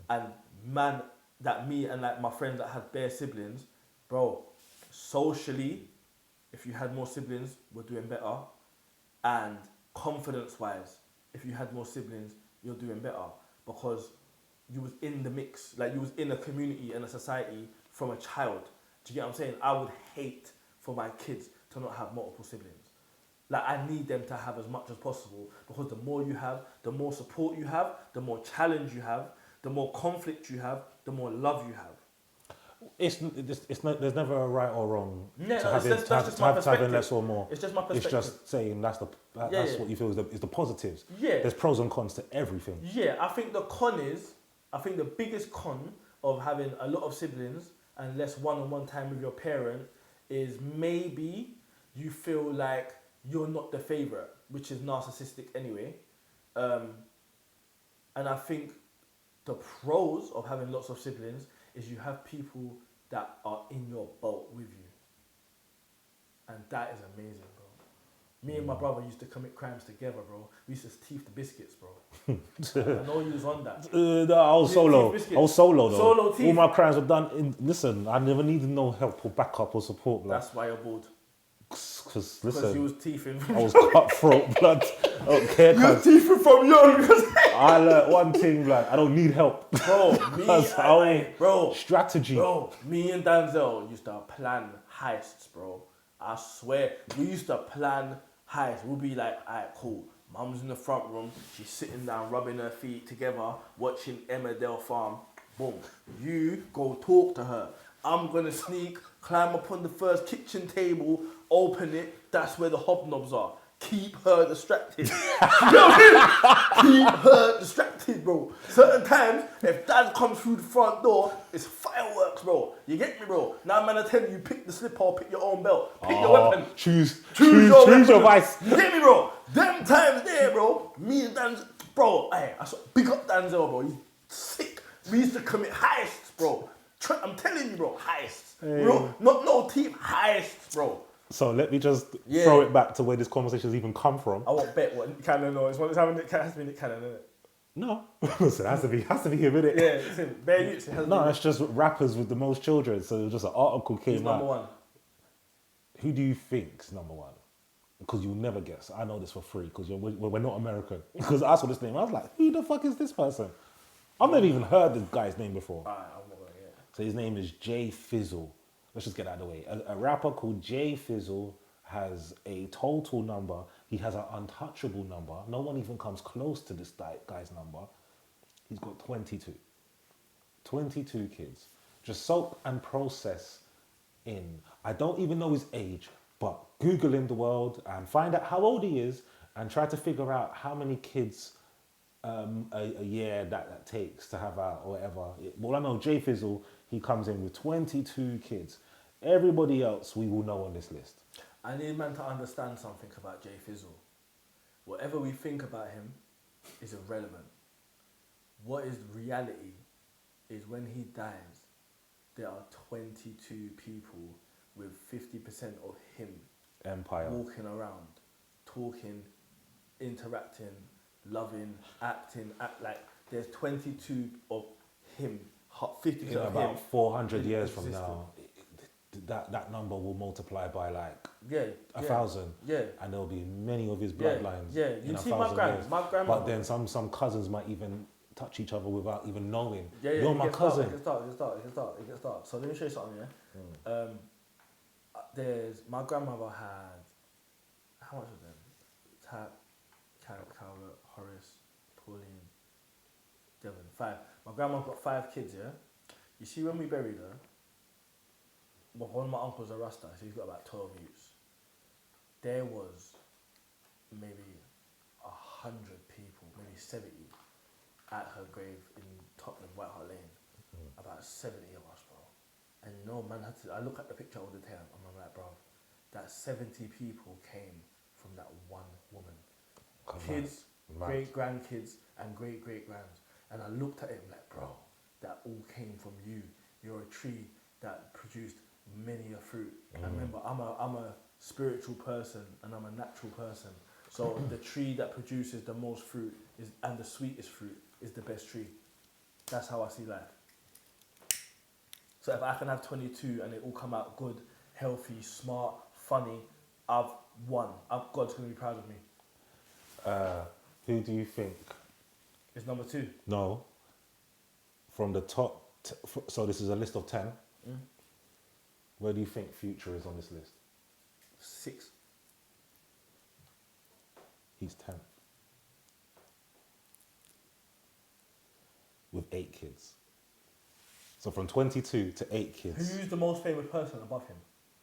And man, that me and like my friends that had bare siblings, bro, socially, if you had more siblings, we're doing better. And confidence-wise, if you had more siblings, you're doing better. Because you was in the mix, like you was in a community and a society from a child. Do you get what I'm saying? I would hate for my kids to not have multiple siblings. Like, I need them to have as much as possible, because the more you have, the more support you have, the more challenge you have, the more conflict you have, the more love you have. It's not, there's never a right or wrong Yeah, to no, having, that's just my having perspective. less or more. It's just my perspective. It's just saying that's what you feel is the positives. Yeah. There's pros and cons to everything. Yeah, I think the biggest con of having a lot of siblings and less one-on-one time with your parent is maybe you feel like you're not the favourite, which is narcissistic anyway. And I think the pros of having lots of siblings is you have people that are in your boat with you. And that is amazing, bro. Me and my brother used to commit crimes together, bro. We used to thief the biscuits, bro. I know you was on that. I was solo. Though. Solo thief. All my crimes were done listen, I never needed no help or backup or support. Like, That's why you're bored. Because Because you was thieving. I was cutthroat blood. I don't care. You was thieving from young. I learned one thing, like, I don't need help. Bro, strategy. Bro, me and Danzel used to plan heists, bro. I swear. We used to plan heists. We'll be like, alright, cool. Mum's in the front room. She's sitting down, rubbing her feet together, watching Emmerdale Farm. Boom. You go talk to her. I'm going to sneak, climb up on the first kitchen table, open it. That's where the hobnobs are. Keep her distracted. You know what I mean? Keep her distracted, bro. Certain times, if dad comes through the front door, it's fireworks, bro. You get me, bro? Now, man, I tell you, pick the slipper or pick your own belt. Pick your weapon. Choose your vice. You get me, bro? Them times there, bro, me and Danzel, bro, I saw, big up Danzel, bro. He's sick. We used to commit heists, bro. I'm telling you, bro, heists. Hey. Bro, not no team, heists, bro. So let me just throw it back to where this conversation has even come from. I won't bet what Nick Cannon knows. It has to be Nick Cannon, isn't it? No. Listen, it has to be him, innit? Yeah, it's him. Bare Utes, it has to No, be. it's just rappers with the most children. So just an article came Who's out. number one? Who do you think's number one? Because you'll never guess. I know this for free because we're not American. Because I saw this name, I was like, who the fuck is this person? I've never even heard this guy's name before. Alright, I'm not gonna get it. So his name is Jay Fizzle. Let's just get out of the way. A rapper called Jay Fizzle has a total number. He has an untouchable number. No one even comes close to this guy's number. He's got 22. 22 kids. Just soak and process in. I don't even know his age, but Google him the world and find out how old he is and try to figure out how many kids a year that takes to have out or whatever. Well, I know Jay Fizzle, he comes in with 22 kids. Everybody else we will know on this list. I need man to understand something about Jay Fizzle. Whatever we think about him is irrelevant. What is reality is when he dies, there are 22 people with 50% of him Empire. walking around, talking, interacting, loving, acting, like there's 22 of him, 50% In of about him 400 in years from existence. now, that number will multiply by like Yeah, 1,000. Yeah. And there'll be many of his Yeah, bloodlines. yeah. in You a see 1,000 years. my grandma. But then some cousins might even touch each other without even knowing. Yeah, You're it my gets cousin. Dark, it gets dark. So let me show you something, yeah? There's, my grandmother had, how much of them? Tap, Calvert, Horace, Pauline, Devon, 5. My grandma's got 5 kids, yeah? You see when we buried her, well, one of my uncles a Rasta, so he's got about 12 youths. There was maybe 100 people, maybe 70 at her grave in Tottenham, White Hart Lane. About 70 of us, bro. And no man had to. I look at the picture all the time, and I'm like, bro, that 70 people came from that one woman. Kids, Mad. great grandkids, and great great grands. And I looked at him like, bro, that all came from you. You're a tree that produced many a fruit. And remember, I'm a spiritual person and I'm a natural person. So the tree that produces the most fruit and the sweetest fruit is the best tree. That's how I see life. So if I can have 22 and they all come out good, healthy, smart, funny, I've won. God's going to be proud of me. Who do you think? It's number 2. No. From the top, so this is a list of 10. Where do you think Future is on this list? 6. He's 10th. With 8 kids. So from 22 to 8 kids. Who's the most famous person above him?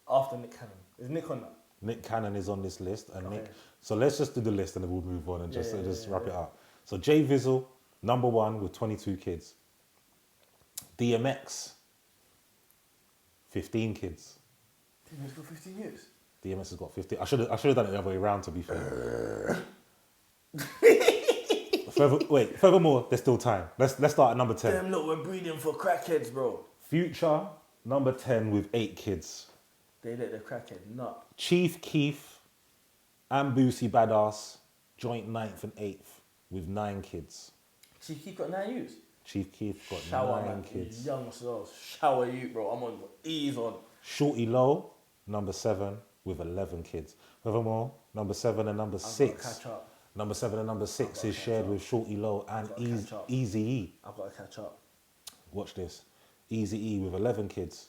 After Nick Cannon. Is Nick on that? Nick Cannon is on this list. And Okay. Nick, so let's just do the list and then we'll move on and just Yeah. wrap it up. So Jay Vizzle, number 1 with 22 kids. DMX, 15 kids. He's got 15 years. DMX has got 15. I should have done it the other way around, to be fair. Furthermore, there's still time. Let's start at number 10. Damn, look, we're breeding for crackheads, bro. Future, number 10 with 8 kids. They let the crackhead nut. Chief Keef and Boosie Badass, joint 9th and 8th with 9 kids. Chief Keef got 9 youths. Chief Keef got Shower, 9 man. kids. Young souls. Shower you, bro. I'm on ease on. Shorty Low, number 7 with 11 kids. Furthermore, number 7 and number I've got to 6. catch up. Number 7 and number 6 gotta is catch shared up. with Shorty Low and I've gotta catch up. Eazy-E. I've got to catch up. Watch this. Eazy-E with 11 kids.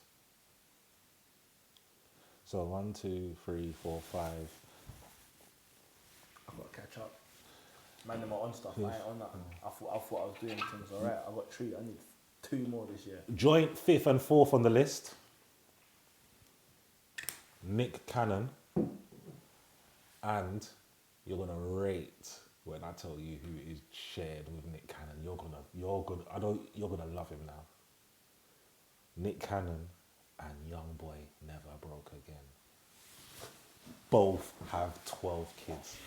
So 1, 2, 3, 4, 5. I've got to catch up. Man, I'm on stuff. I ain't on that. I thought I was doing things alright. I got 3. I need 2 more this year. Joint 5th and 4th on the list. Nick Cannon. And you're gonna rate when I tell you who is shared with Nick Cannon. You're gonna love him now. Nick Cannon and Youngboy Never Broke Again. Both have 12 kids.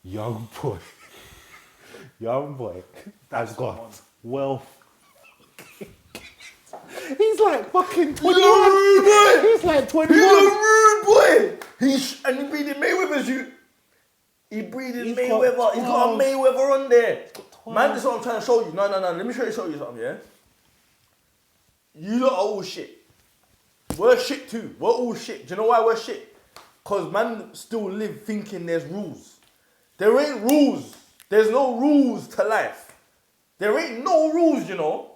Youngboy has got 12. He's like fucking 21. He's like 21. He's a rude boy. And he breeding Mayweather's you. He breeding He's got Mayweather. He's got a 12. Mayweather on there. 12. Man, this is what I'm trying to show you. No. Let me show you something, yeah? You lot are all shit. We're shit too. We're all shit. Do you know why we're shit? Because man still live thinking there's rules. There ain't rules. There's no rules to life. There ain't no rules, you know.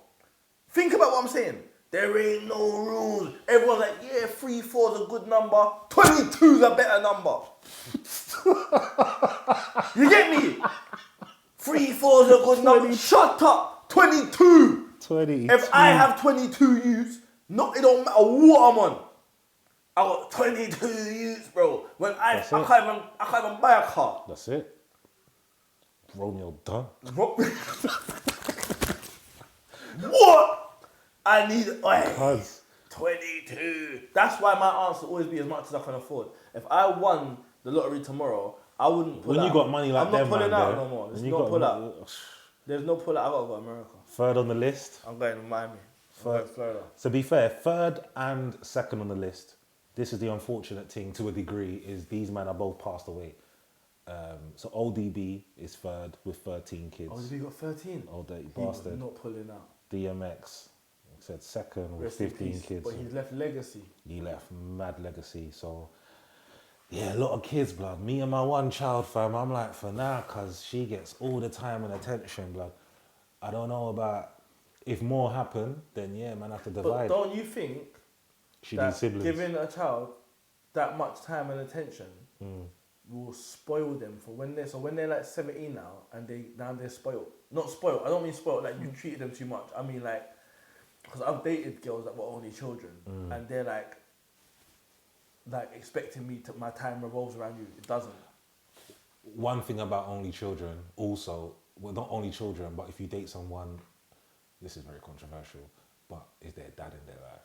Think about what I'm saying. There ain't no rules. Everyone's like, yeah, 3, 4 is a good number. 22 is a better number. You get me? 3, 4 is a good number. Shut up. 22. 22. If I have 22 youths, it don't matter what I'm on. I got 22 youths, bro. When I That's can't it. even buy a car. That's it. Romeo done. What? I need 22. That's why my answer will always be as much as I can afford. If I won the lottery tomorrow, I wouldn't pull out. When you got money like I'm them, not pulling man, out there, no more. There's when you no got pull out. There's no pull out. I gotta go to America. Third on the list. I'm going to Miami. I'm going to Florida. To be fair, third and second on the list. This is the unfortunate thing to a degree, is these men are both passed away. So ODB is third with 13 kids. Oh, you got 13? Old dirty He was bastard. not pulling out. DMX said second with Rest in 15 peace. kids. But he left legacy. He left mad legacy. So yeah, a lot of kids, blood. Me and my one child, fam, I'm like, for now, cause she gets all the time and attention, blood. I don't know about, if more happen, then yeah, man, I have to But divide. don't you think She that needs siblings. giving a child that much time and attention will spoil them for when they're like 17 now and they're spoiled. Not spoiled. I don't mean spoiled like you treated them too much. I mean like, because I've dated girls that were only children and they're like expecting me to, my time revolves around you. It doesn't. One thing about only children, also, well, not only children, but if you date someone, this is very controversial, but is their dad in their life?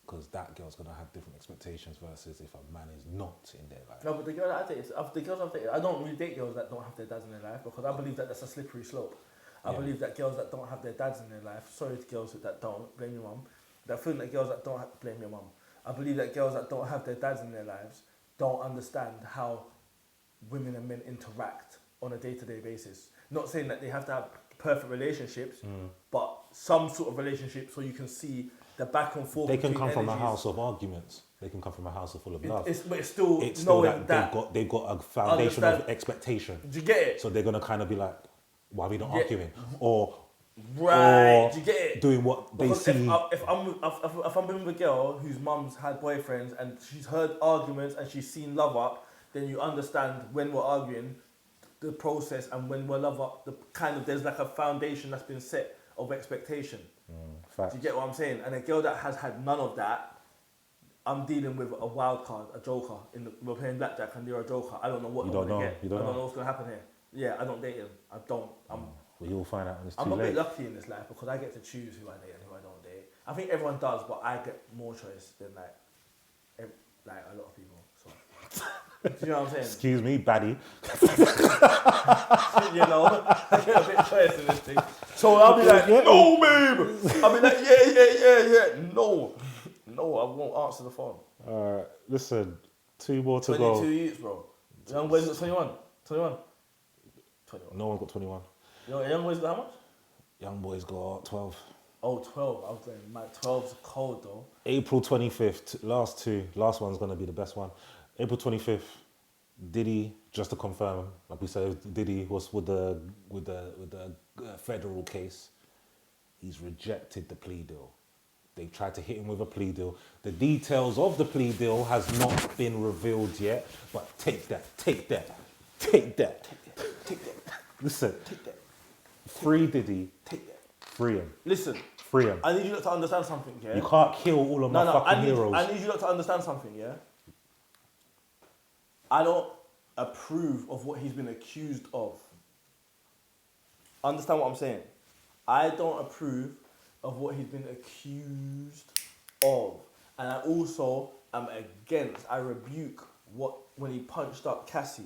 Because that girl's gonna have different expectations versus if a man is not in their life. No, but the girls I date, I don't really date girls that don't have their dads in their life because I believe that that's a slippery slope. I believe that girls that don't have their dads in their life, sorry to girls that don't, blame your mum, that feel that girls that don't have, blame your mum. I believe that girls that don't have their dads in their lives don't understand how women and men interact on a day-to-day basis. Not saying that they have to have perfect relationships, but some sort of relationship so you can see the back and forth. They can between come from a energies. house of arguments. They can come from a house full of love. But it's still It's knowing that that. they've got a foundation of Understand. expectation. Do you get it? So they're gonna kind of be like, why are we not Yeah. arguing? Or Right, do you get it? doing what they Because see. if I'm with a girl whose mum's had boyfriends and she's heard arguments and she's seen love up, then you understand when we're arguing, the process, and when we're love up, there's like a foundation that's been set of expectation. Facts. Do you get what I'm saying? And a girl that has had none of that, I'm dealing with a wild card, a joker. We're playing blackjack and you're a joker. I don't know what You I'm don't gonna know. get. You don't I don't know. know what's gonna happen here. Yeah, I don't date him. I don't. Well, you'll find out when it's too I'm a late. bit lucky in this life because I get to choose who I date and who I don't date. I think everyone does, but I get more choice than like a lot of people. So, do you know what I'm saying? Excuse me, baddie. You know, I get a bit of choice in this thing. So I'll be like, Yeah. no, babe. I'll be like, yeah. No, I won't answer the phone. Alright, listen, 2 more to 22 go. years, bro. Young boys got 21. 21. No one got 21. Young boys got how much? Young boys got 12. Oh, 12. I was going, my 12's cold though. April 25th, last one's gonna be the best one. April 25th, Diddy, just to confirm, like we said, Diddy was with the federal case. He's rejected the plea deal. They've tried to hit him with a plea deal. The details of the plea deal has not been revealed yet, but take that. Listen, free Diddy, free him. Listen, Free him. I need you lot to understand something, yeah? You can't kill all of my fucking heroes. I need you lot to understand something, yeah? I don't approve of what he's been accused of. Understand what I'm saying? I don't approve of what he's been accused of. And I also am against, I rebuke when he punched up Cassie.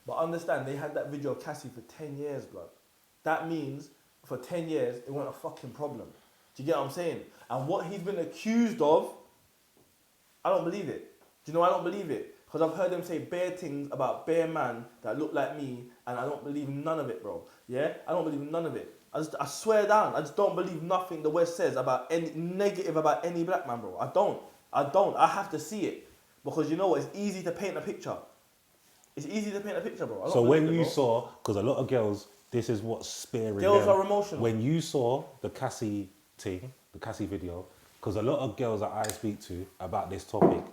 But understand, they had that video of Cassie for 10 years, blood. That means for 10 years, it wasn't a fucking problem. Do you get what I'm saying? And what he's been accused of, I don't believe it. Do you know why I don't believe it? Because I've heard them say bare things about bare man that look like me, and I don't believe none of it, bro. Yeah? I don't believe none of it. I swear down, I just don't believe nothing the West says about any negative about any black man, bro. I don't. I have to see it. Because you know what? It's easy to paint a picture. It's easy to paint a picture, bro. I don't So believe when it, you bro. saw, because a lot of girls, this is what's sparing Girls them. are emotional. When you saw the Cassie thing, the Cassie video, because a lot of girls that I speak to about this topic,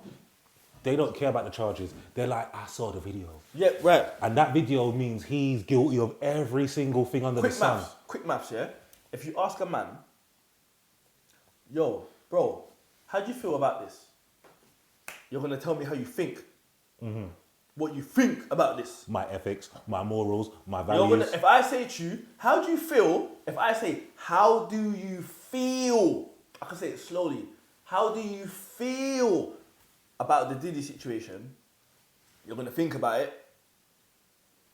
they don't care about the charges. They're like, I saw the video. Yeah, right. And that video means he's guilty of every single thing under the sun. Quick maths, yeah? if you ask a man, yo, bro, how do you feel about this? You're gonna tell me how you think. What you think about this. My ethics, my morals, my You're values. gonna, if I say to you, how do you feel? If I say, how do you feel? I can say it slowly. How do you feel about the Diddy situation? You're gonna think about it.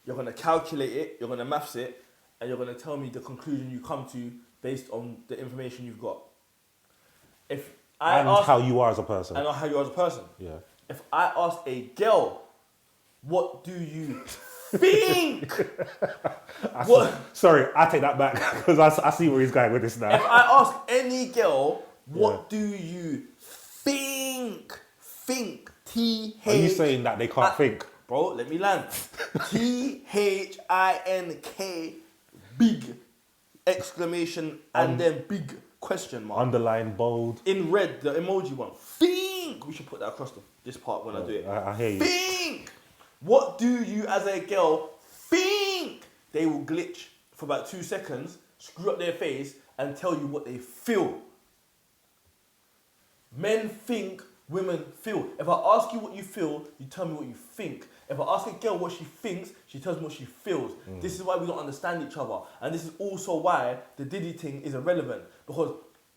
You're gonna calculate it. You're gonna maths it, and you're gonna tell me the conclusion you come to based on the information you've got. If I and ask, how you are as a person. I know how you are as a person. Yeah. If I ask a girl, what do you think? Sorry, I take that back because I see where he's going with this If now. I ask any girl, what do you think? Think. T-H. Are you saying that they can't think? Bro, let me land. T-H-I-N-K, big exclamation, and then big question mark. Underline, bold. In red, the emoji one. Think. We should put that across this part when I do it. I hear you. Think. What do you as a girl think? They will glitch for about 2 seconds, screw up their face, and tell you what they feel. Men think, women feel. If I ask you what you feel, you tell me what you think. If I ask a girl what she thinks, she tells me what she feels. This is why we don't understand each other. And this is also why the Diddy thing is irrelevant. Because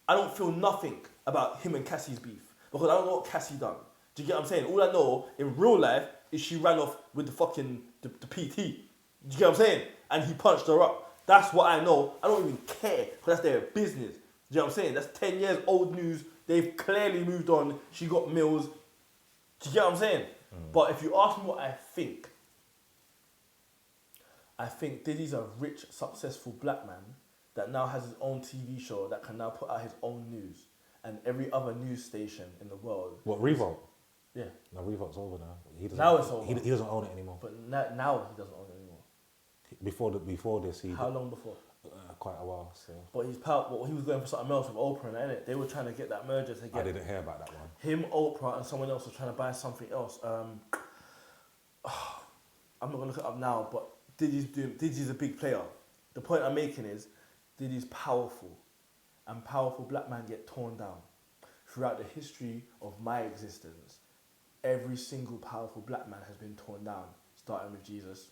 I don't feel nothing about him and Cassie's beef. Because I don't know what Cassie done. Do you get what I'm saying? All I know in real life is she ran off with the fucking the PT. Do you get what I'm saying? And he punched her up. That's what I know. I don't even care because that's their business. Do you know what I'm saying? That's 10 years old news. They've clearly moved on. She got mills. Do you get what I'm saying? But if you ask me what I think Diddy's a rich, successful black man that now has his own TV show that can now put out his own news. And every other news station in the world. What, Revolt? Yeah. No, Revolt's over now. He doesn't, Now it's over. He doesn't own it anymore. But now he doesn't own it anymore. Before this, he How long before? quite a while. So But he was going for something else with Oprah and that, innit? They were trying to get that merger to I get didn't hear about that one. him, Oprah, and someone else was trying to buy something else. I'm not gonna look it up now, but Diddy's a big player. The point I'm making is Diddy's powerful, and powerful black men get torn down. Throughout the history of my existence, every single powerful black man has been torn down, starting with Jesus.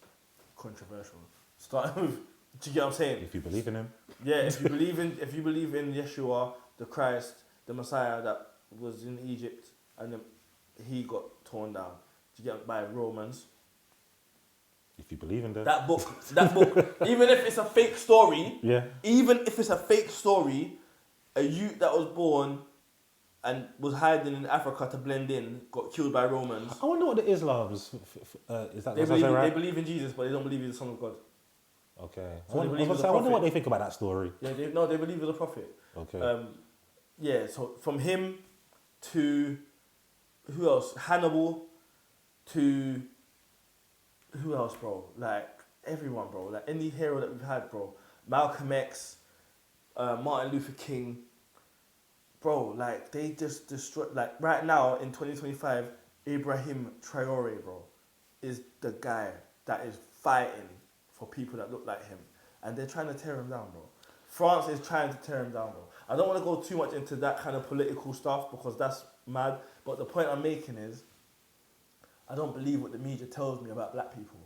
Controversial. Starting with, do you get what I'm saying? If you believe in him. Yeah, if you believe in Yeshua, the Christ, the Messiah that was in Egypt, and then he got torn down. Do you get by Romans? If you believe in them. That book, even if it's a fake story, Yeah. even if it's a fake story, a youth that was born and was hiding in Africa to blend in got killed by Romans. I wonder what the Islam's is that. They was that right? they believe in Jesus, but they don't believe he's the Son of God. Okay. So they believe he's a I wonder what prophet. they think about that story. Yeah, they believe he's a prophet. Okay. Yeah, so from him to who else? Hannibal to who else, bro? Like everyone, bro. Like any hero that we've had, bro. Malcolm X, Martin Luther King, bro. Like they just destroyed. Like right now in 2025, Ibrahim Traore, bro, is the guy that is fighting for people that look like him, and they're trying to tear him down, bro. France is trying to tear him down, bro. I don't want to go too much into that kind of political stuff because that's mad. But the point I'm making is, I don't believe what the media tells me about black people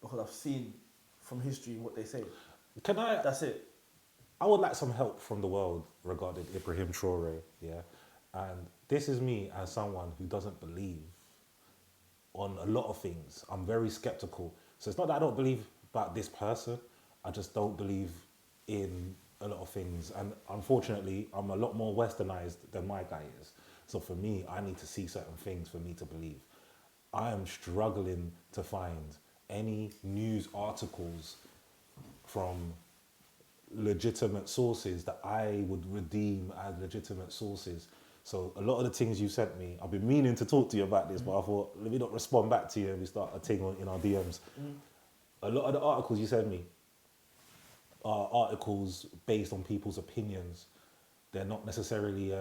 because I've seen from history what they say. Can I? That's it. I would like some help from the world regarding Ibrahim Traore, yeah? And this is me as someone who doesn't believe on a lot of things. I'm very skeptical. So it's not that I don't believe about this person, I just don't believe in a lot of things. And unfortunately, I'm a lot more westernized than my guy is. So for me, I need to see certain things for me to believe. I am struggling to find any news articles from legitimate sources that I would redeem as legitimate sources. So a lot of the things you sent me, I've been meaning to talk to you about this, but I thought, let me not respond back to you and we start a thing in our DMs. A lot of the articles you sent me are articles based on people's opinions. They're not necessarily,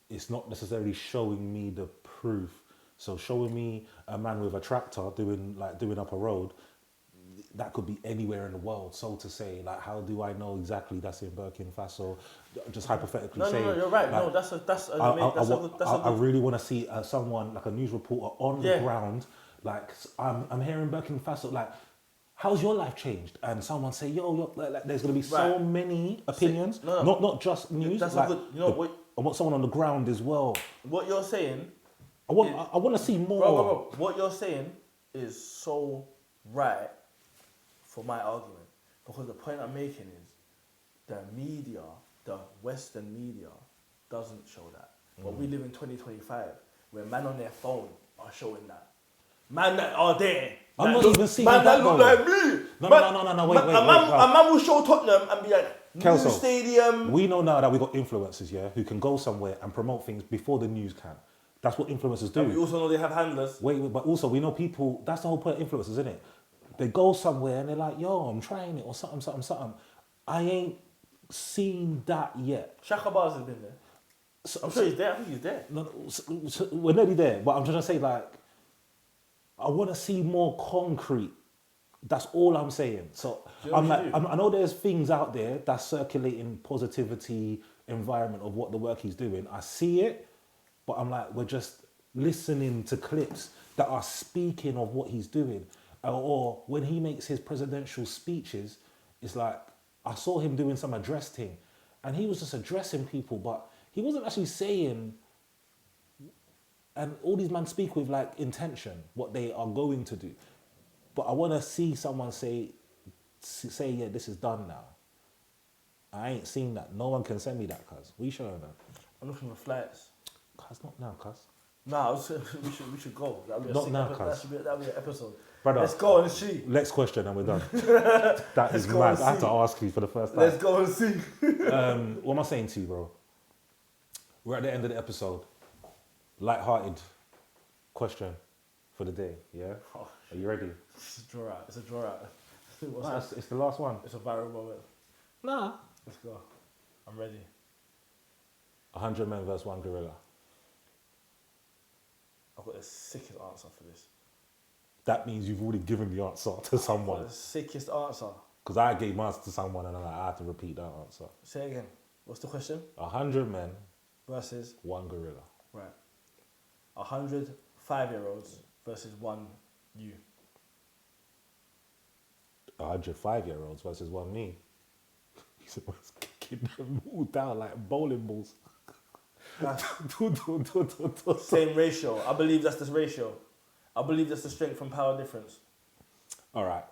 it's not necessarily showing me the proof. So showing me a man with a tractor doing up a road, that could be anywhere in the world. So to say, like, how do I know exactly that's in Burkina Faso? Just hypothetically No, saying. you're right. Like, No, that's a I good. really want to see someone like a news reporter on the ground. Like, I'm here in Burkina Faso. Like, how's your life changed? And someone say, yo, like, there's gonna be so many opinions, not just news. That's like, a good. You know what? I want someone on the ground as well. What you're saying. I want to see more. Bro, what you're saying is so right for my argument, because the point I'm making is the media, the Western media, doesn't show that. But we live in 2025, where man on their phone are showing that. Man that are there. I'm not even seeing man that, that look bro. like me. No, wait. A man will show Tottenham and be like, Kelso, new stadium. we know now that we got influencers, yeah, who can go somewhere and promote things before the news can. That's what influencers do. And we also know they have handlers. Wait, but also we know people, that's the whole point of influencers, isn't it? They go somewhere and they're like, yo, I'm trying it, or something. I ain't seen that yet. Shaka Bars has been there. I'm sure he's there. I think he's there. No, we're nearly there, but I'm just trying to say, like, I want to see more concrete. That's all I'm saying. So I'm like, I know there's things out there that's circulating positivity environment of what the work he's doing. I see it, but I'm like, we're just listening to clips that are speaking of what he's doing. Or when he makes his presidential speeches, it's like, I saw him doing some address thing, and he was just addressing people, but he wasn't actually saying, and all these men speak with like intention, what they are going to do. But I want to see someone say, yeah, this is done now. I ain't seen that. No one can send me that, cuz. We showing that. I'm looking for flights. Cuz, not now, cuz. Nah, we should go. Not now, cuz. That'll be an episode. Brother, let's go and see. Next question and we're done. That is mad. I had to ask you for the first time. Let's go and see. What am I saying to you, bro? We're at the end of the episode. Light-hearted question for the day, yeah? Oh, Are you ready? it's a draw out. It's a draw out. Nah, it's the last one. It's a viral moment. Nah. Let's go. I'm ready. 100 men versus 1 gorilla. I've got the sickest answer for this. That means you've already given the answer to I've got someone. the sickest answer. Because I gave mine to someone and I had to repeat that answer. Say it again. What's the question? 100 men Versus, 1 gorilla. right. 100 5-year-olds versus 1 you. 100 5-year-olds versus 1 me. He's kicking them all down like bowling balls. Same ratio. I believe that's the ratio. I believe that's the strength and power difference. All right.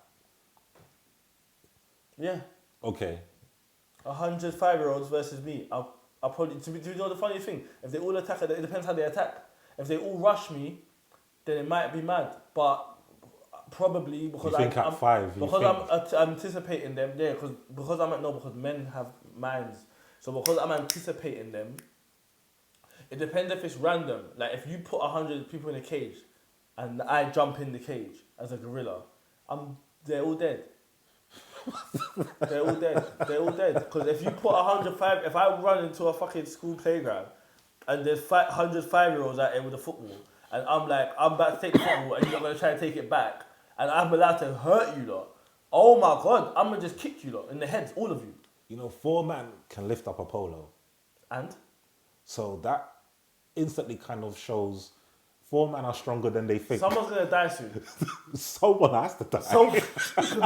Yeah. Okay. 100 5-year-olds versus me. I'll probably, to you know the funny thing? If they all attack, it depends how they attack. If they all rush me, then it might be mad. But probably because at 5. I'm anticipating them, yeah, because men have minds. So because I'm anticipating them, it depends if it's random. Like if you put 100 people in a cage and I jump in the cage as a gorilla, they're all dead. They're all dead. They're all dead. Because if you put 105, if I run into a fucking school playground and there's 100 5-year-olds out there with a football, and I'm like, I'm about to take the football and you're going to try and take it back, and I'm allowed to hurt you lot, oh my God, I'm going to just kick you lot in the heads, all of you. You know, 4 men can lift up a polo. And? So that instantly kind of shows 4 men are stronger than they think. Someone's going to die soon. Someone has to die.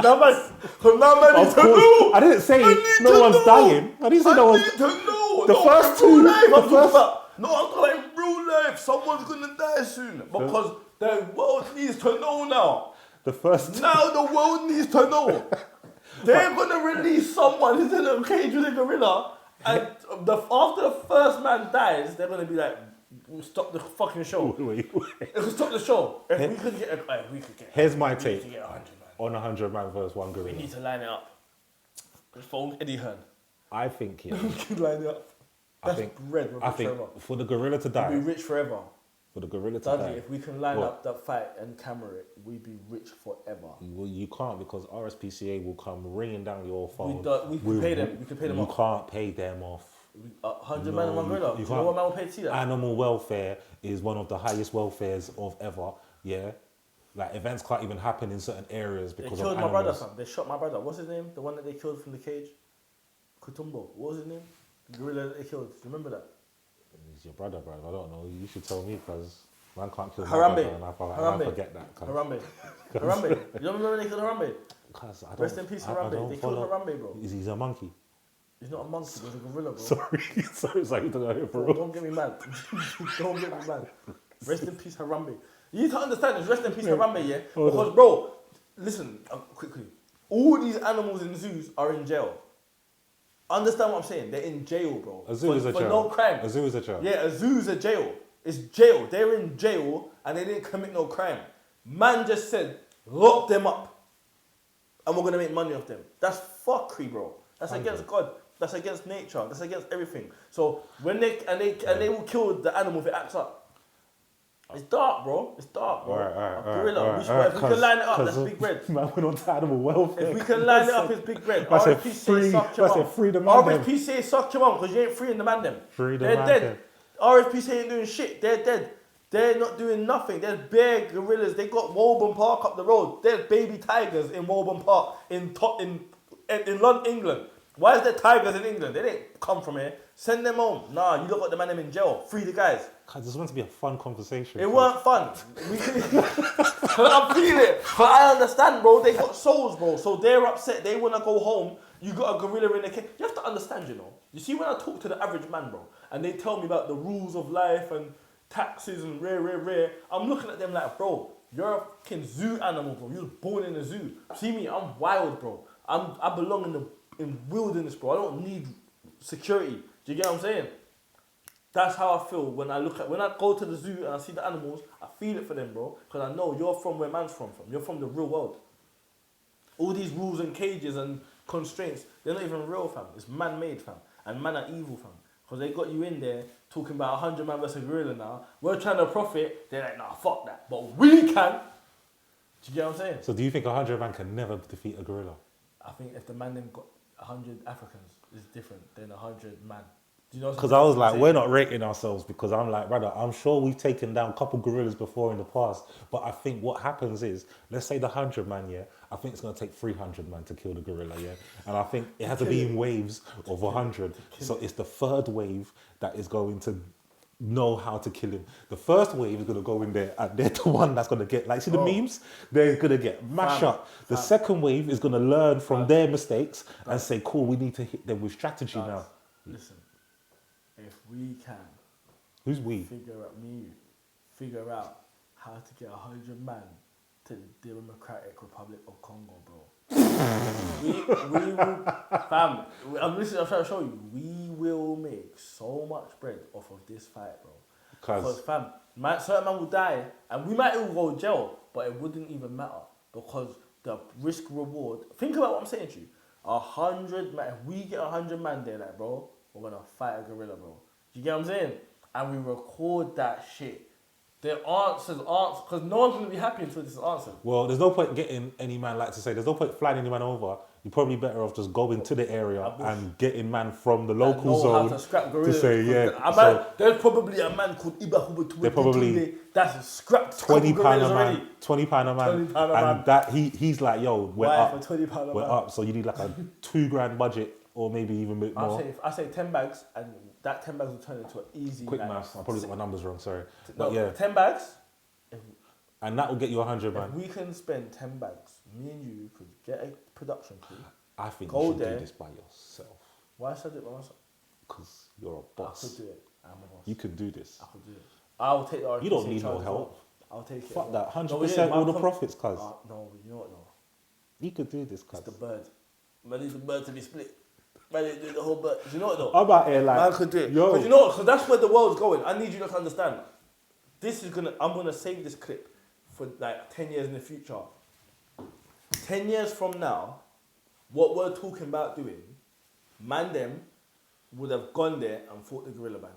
Now man needs to know. I didn't say no one's dying. I didn't say no one's dying. I need to know. The first two. I'm talking about in real life. Someone's going to die soon. Because the world needs to know now. Now the world needs to know. They're going to release someone who's in a cage with a gorilla. And after the first man dies, they're going to be like, we'll stop the fucking show. Wait. It'll stop the show. If we could get Here's my we take need to get 100 man. on 100 man versus 1 We gorilla. need to line it up. Just phone Eddie Hearn. I think, yeah. We can line it up. I think bread. We're I rich think forever. for the gorilla to We'll die, be rich forever. for the gorilla to Dudley, die, if we can line What? up that fight and camera it, we'd be rich forever. well, you can't because RSPCA will come ringing down your phone. We can pay them. We can pay them You off. can't pay them off. 100 man and 1 gorilla. Do you know can't. what man will pay to see that? Animal welfare is one of the highest welfares of ever. Yeah, like events can't even happen in certain areas They because killed of my brother, animals. fam. They shot my brother. What's his name? The one that they killed from the cage? Kutumbo. What was his name? The gorilla that they killed. Do you remember that? He's your brother, bro. I don't know. You should tell me because man can't kill my Harambe. brother and I forget that. Harambe. Harambe. You don't remember when they killed Harambe? Cause I don't, Rest in peace, I Harambe. don't They follow. killed Harambe, bro. He's a monkey. He's not a monkey, he's a gorilla, bro. sorry, Bro, bro. don't get me mad. Don't get me mad. Rest in peace, Harambe. You need to understand this. Rest in peace, Harambe, yeah? Hold Because, bro, listen, quickly. All these animals in zoos are in jail. Understand what I'm saying? They're in jail, bro. A zoo is a for jail. no crime. A zoo is a jail. Yeah, a zoo's a jail. It's jail. They're in jail and they didn't commit no crime. Man just said, lock them up and we're gonna make money off them. That's fuckery, bro. That's against God. That's against nature. That's against everything. So when they will kill the animal if it acts up. It's dark, bro. It's dark, bro. Alright, A gorilla. alright, If we can line it up, that's big bread. Man went on to animal welfare. If we can line it up, it's big bread. I said RSP free- say suck your I said mum. free the man them. RSP say suck your mum because you ain't freeing the man them. Free the They're man dead. them. RSP say ain't doing shit. They're dead. They're not doing nothing. There's bare gorillas. They got Woburn Park up the road. There's baby tigers in Woburn Park in London, England. Why is there tigers in England? They didn't come from here. Send them home. Nah, you don't got the man them in jail. Free the guys. God, this is meant to be a fun conversation. It weren't fun. I'm feeling it. But I understand, bro. They got souls, bro. So they're upset. They want to go home. You got a gorilla in the cage. You have to understand, you know. You see, when I talk to the average man, bro, and they tell me about the rules of life and taxes and rare, I'm looking at them like, bro, you're a fucking zoo animal, bro. You was born in a zoo. See me, I'm wild, bro. I belong in wilderness, bro. I don't need security. Do you get what I'm saying? That's how I feel when I go to the zoo and I see the animals. I feel it for them, bro, because I know you're from where man's from. You're from the real world. All these rules and cages and constraints, they're not even real, fam. It's man-made, fam, and man are evil, fam, because they got you in there talking about 100 man versus gorilla. Now we're trying to profit. They're like, nah, fuck that, but we can. Do you get what I'm saying? So do you think 100 man can never defeat a gorilla? I think if the man then got 100 Africans, it's different than 100 man. Do you know? Because I was like, we're not rating ourselves because I'm like, brother, I'm sure we've taken down a couple gorillas before in the past, but I think what happens is, let's say the 100 man, yeah, I think it's going to take 300 man to kill the gorilla, yeah, and I think it has to be in waves of 100. So it's the third wave that is going to know how to kill him. The first wave is going to go in there and they're the one that's going to get, like, see the memes? They're going to get mashed up. The second wave is going to learn from their mistakes and say, cool, we need to hit them with strategy now. Listen, if we can Who's we? figure out how to get 100 man to the Democratic Republic of Congo, bro. we will, fam. I'm trying to show you. We will make so much bread off of this fight, bro. Because fam, certain man will die, and we might even go to jail, but it wouldn't even matter because the risk reward. Think about what I'm saying to you. 100 man. If we get 100 man there, like, bro, we're gonna fight a gorilla, bro. Do you get what I'm saying? And we record that shit. The answers, because no one's gonna be happy until this is answered. Well, there's no point getting any man, like to say, there's no point flying any man over. You're probably better off just going to the area and getting man from the local zone to say, yeah. There's probably a man called Iba Huba They're probably that's scrapped £20 a man, already. £20 a man, £20 a man. and that he's like, yo, we're up, for £20 a we're man? up. So you need like a $2,000 budget or maybe even a bit more. I say 10 bags, and that 10 bags will turn into an easy. Quick like, maths. I probably got my numbers wrong. Sorry, No, but yeah, 10 bags. and that will get you 100 If man. we can spend 10 bags, me and you could get a production crew. I think go you should there. do this by yourself Why should I do it by myself? because you're a I boss. could do it. I'm a boss. You can do this. I could do it. I'll take the RPC. You don't need no charge as help. well. I'll take it. Fuck that. No, 100% all the man, profits, cuz. no, you know what? No, You could do this, cuz. it's the bird. Man needs the bird to be split. Man needs to do the whole bird. Do you know what though? I'm out here like, Man could do it. yo. Because you know what? Because that's where the world's going. I need you to understand. I'm gonna save this clip for like 10 years in the future. 10 years from now, what we're talking about doing, man them would have gone there and fought the gorilla by now.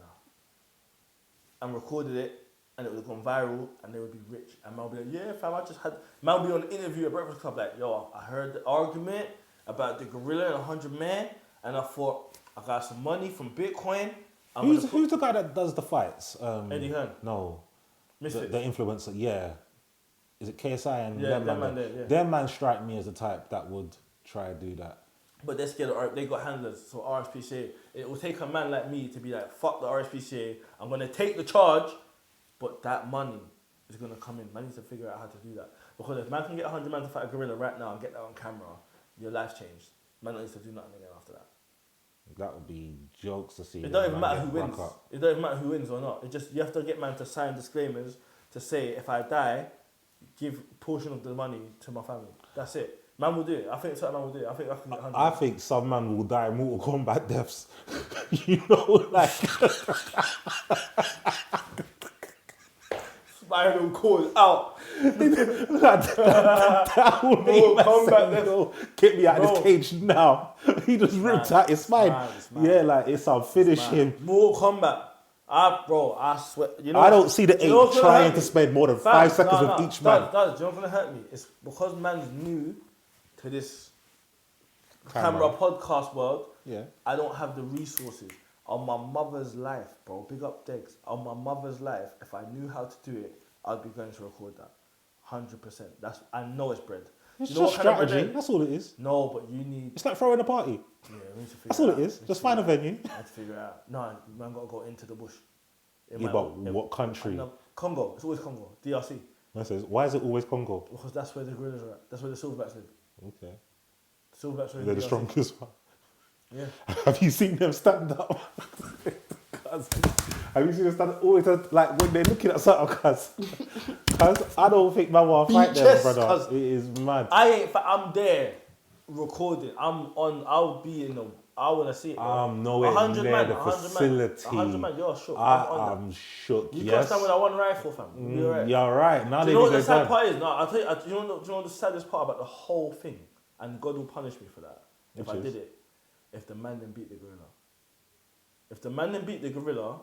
And recorded it, and it would have gone viral, and they would be rich. And man would be like, yeah, fam, man would be on an interview at Breakfast Club like, yo, I heard the argument about the gorilla and 100 men, and I thought, I got some money from Bitcoin. Who's the guy that does the fights? Eddie Hearn. No. Misfits. The influencer, yeah. is it KSI and Yeah, them them man man there, yeah. Them man strike me as the type that would try to do that. But they're scared of, they got handlers, so RSPCA. It will take a man like me to be like, fuck the RSPCA, I'm going to take the charge, but that money is going to come in. Man needs to figure out how to do that. Because if man can get 100 man to fight a gorilla right now and get that on camera, your life's changed. Man needs to do nothing again after that. That would be jokes to see. It don't even man matter get who wins. rock up. It don't even matter who wins or not. It just, you have to get man to sign disclaimers to say, if I die, give a portion of the money to my family. That's it. Man will do it. I think certain man will do it. I think I can get 100. I think some man will die Mortal Kombat deaths. You know, like Spiral cord out. that would be Mortal Kombat insane, deaths. bro. Get me out of Bro. this cage now. He just ripped out his spine. It's mad. Yeah, like it's I'll finish him. Mortal Kombat. I swear. You know, I don't see the you know eight what's gonna trying hurt to me? spend more than Fam, 5 seconds no, with each man. Do you know what's gonna hurt me? It's because man's new to this camera podcast world. Yeah. I don't have the resources. On my mother's life, bro. Big up Degs. On my mother's life, if I knew how to do it, I'd be going to record that. 100%. I know it's bread. It's You know just what kind of bread strategy. it is? That's all it is. No, but you need. It's like throwing a party. Yeah, we need to figure That's all it it out. is. Just find a venue. I have to figure it out. No, man, gotta go into the bush. It Yeah, might- but it- what country? No, Congo. It's always Congo. DRC. Man says, why is it always Congo? Because that's where the gorillas are at. That's where the silverbacks live. Okay. Silverbacks are in They're the DRC. strongest one. Yeah. Have you seen them stand up? Have you seen them stand up? Always like when they're looking at something, cuz I don't think man will fight them, Yes, brother. cuz- It is mad. I'm there recording. I'll be in the. I want to see it. Bro. I'm nowhere 100 near man, the 100 facility. 100 man, you're shook. I'm I on am shook. that. You can't Yes. stand with that one rifle, fam. You're right. You're right. Now Do they you know what need the their sad gun. part is? No, I'll tell you. Do you know the saddest part about the whole thing? And God will punish me for that if Which I is? did it. If the man didn't beat the gorilla. If the man didn't beat the gorilla,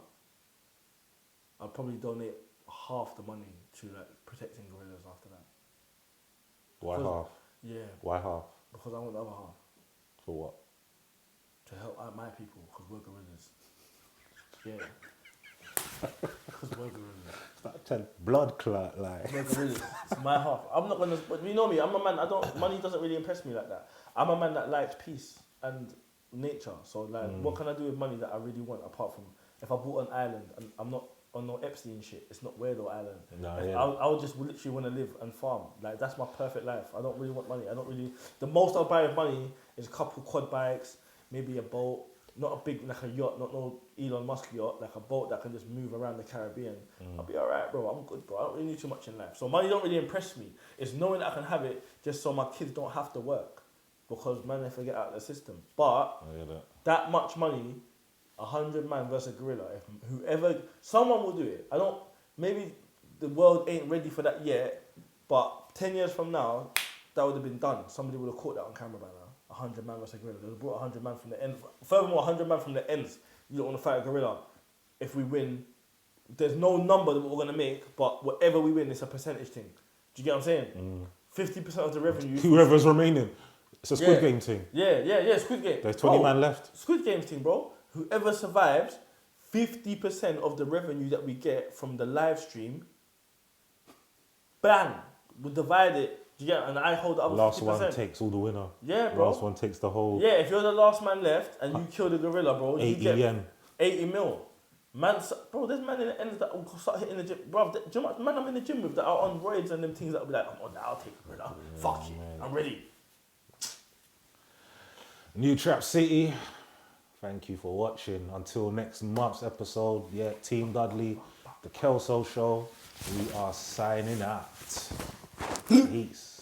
I'd probably donate half the money to like protecting gorillas after that. Why Because- half? Yeah, Why half? because I want the other half For what? to help out my people because we're gorillas. Yeah. Because we're gorillas. Start telling blood clot like. We're gorillas. It's my half. I'm not gonna. But you know me. I'm a man. Money doesn't really impress me like that. I'm a man that likes peace and nature. So like, what can I do with money that I really want apart from if I bought an island and I'm not on no Epstein shit. It's not Weirdo Island. No, Like, yeah. I would just literally want to live and farm. Like that's my perfect life. I don't really want money. I don't really. The most I'll buy with money is a couple quad bikes, maybe a boat. Not a big like a yacht, not no Elon Musk yacht, like a boat that can just move around the Caribbean. I'll be alright, bro. I'm good, bro. I don't really need too much in life. So money don't really impress me. It's knowing that I can have it just so my kids don't have to work. Because man, they forget out of the system. But I hear that. that much money, 100 man versus a gorilla, if whoever, someone will do it. I don't, maybe the world ain't ready for that yet, but 10 years from now, that would have been done. Somebody would have caught that on camera by now. 100 man versus a gorilla. They would have brought 100 man from the end. Furthermore, 100 man from the ends. You don't want to fight a gorilla. If we win, there's no number that we're going to make, but whatever we win, it's a percentage thing. Do you get what I'm saying? 50% of the revenue. Whoever's remaining. It's a Squid Yeah. Game team. Yeah, Squid Game. There's 20 Bro, man left. Squid Games team, bro. Whoever survives, 50% of the revenue that we get from the live stream, bang, we'll divide it. Do you get it? And I hold the other Last 50%. one takes all the winner. Yeah, bro. Last one takes the whole Yeah, if you're the last man left and you kill the gorilla, bro, you 80 get yen. 80 mil. Man, bro, there's man in the ends that will start hitting the gym. Bro, do you know what man I'm in the gym with that are on roids and them things that will be like, I'm on that, I'll take the gorilla. Fuck you, I'm ready. New Trap City. Thank you for watching. Until next month's episode, yeah, Team Dudley, the Kelso Show. We are signing out. Peace.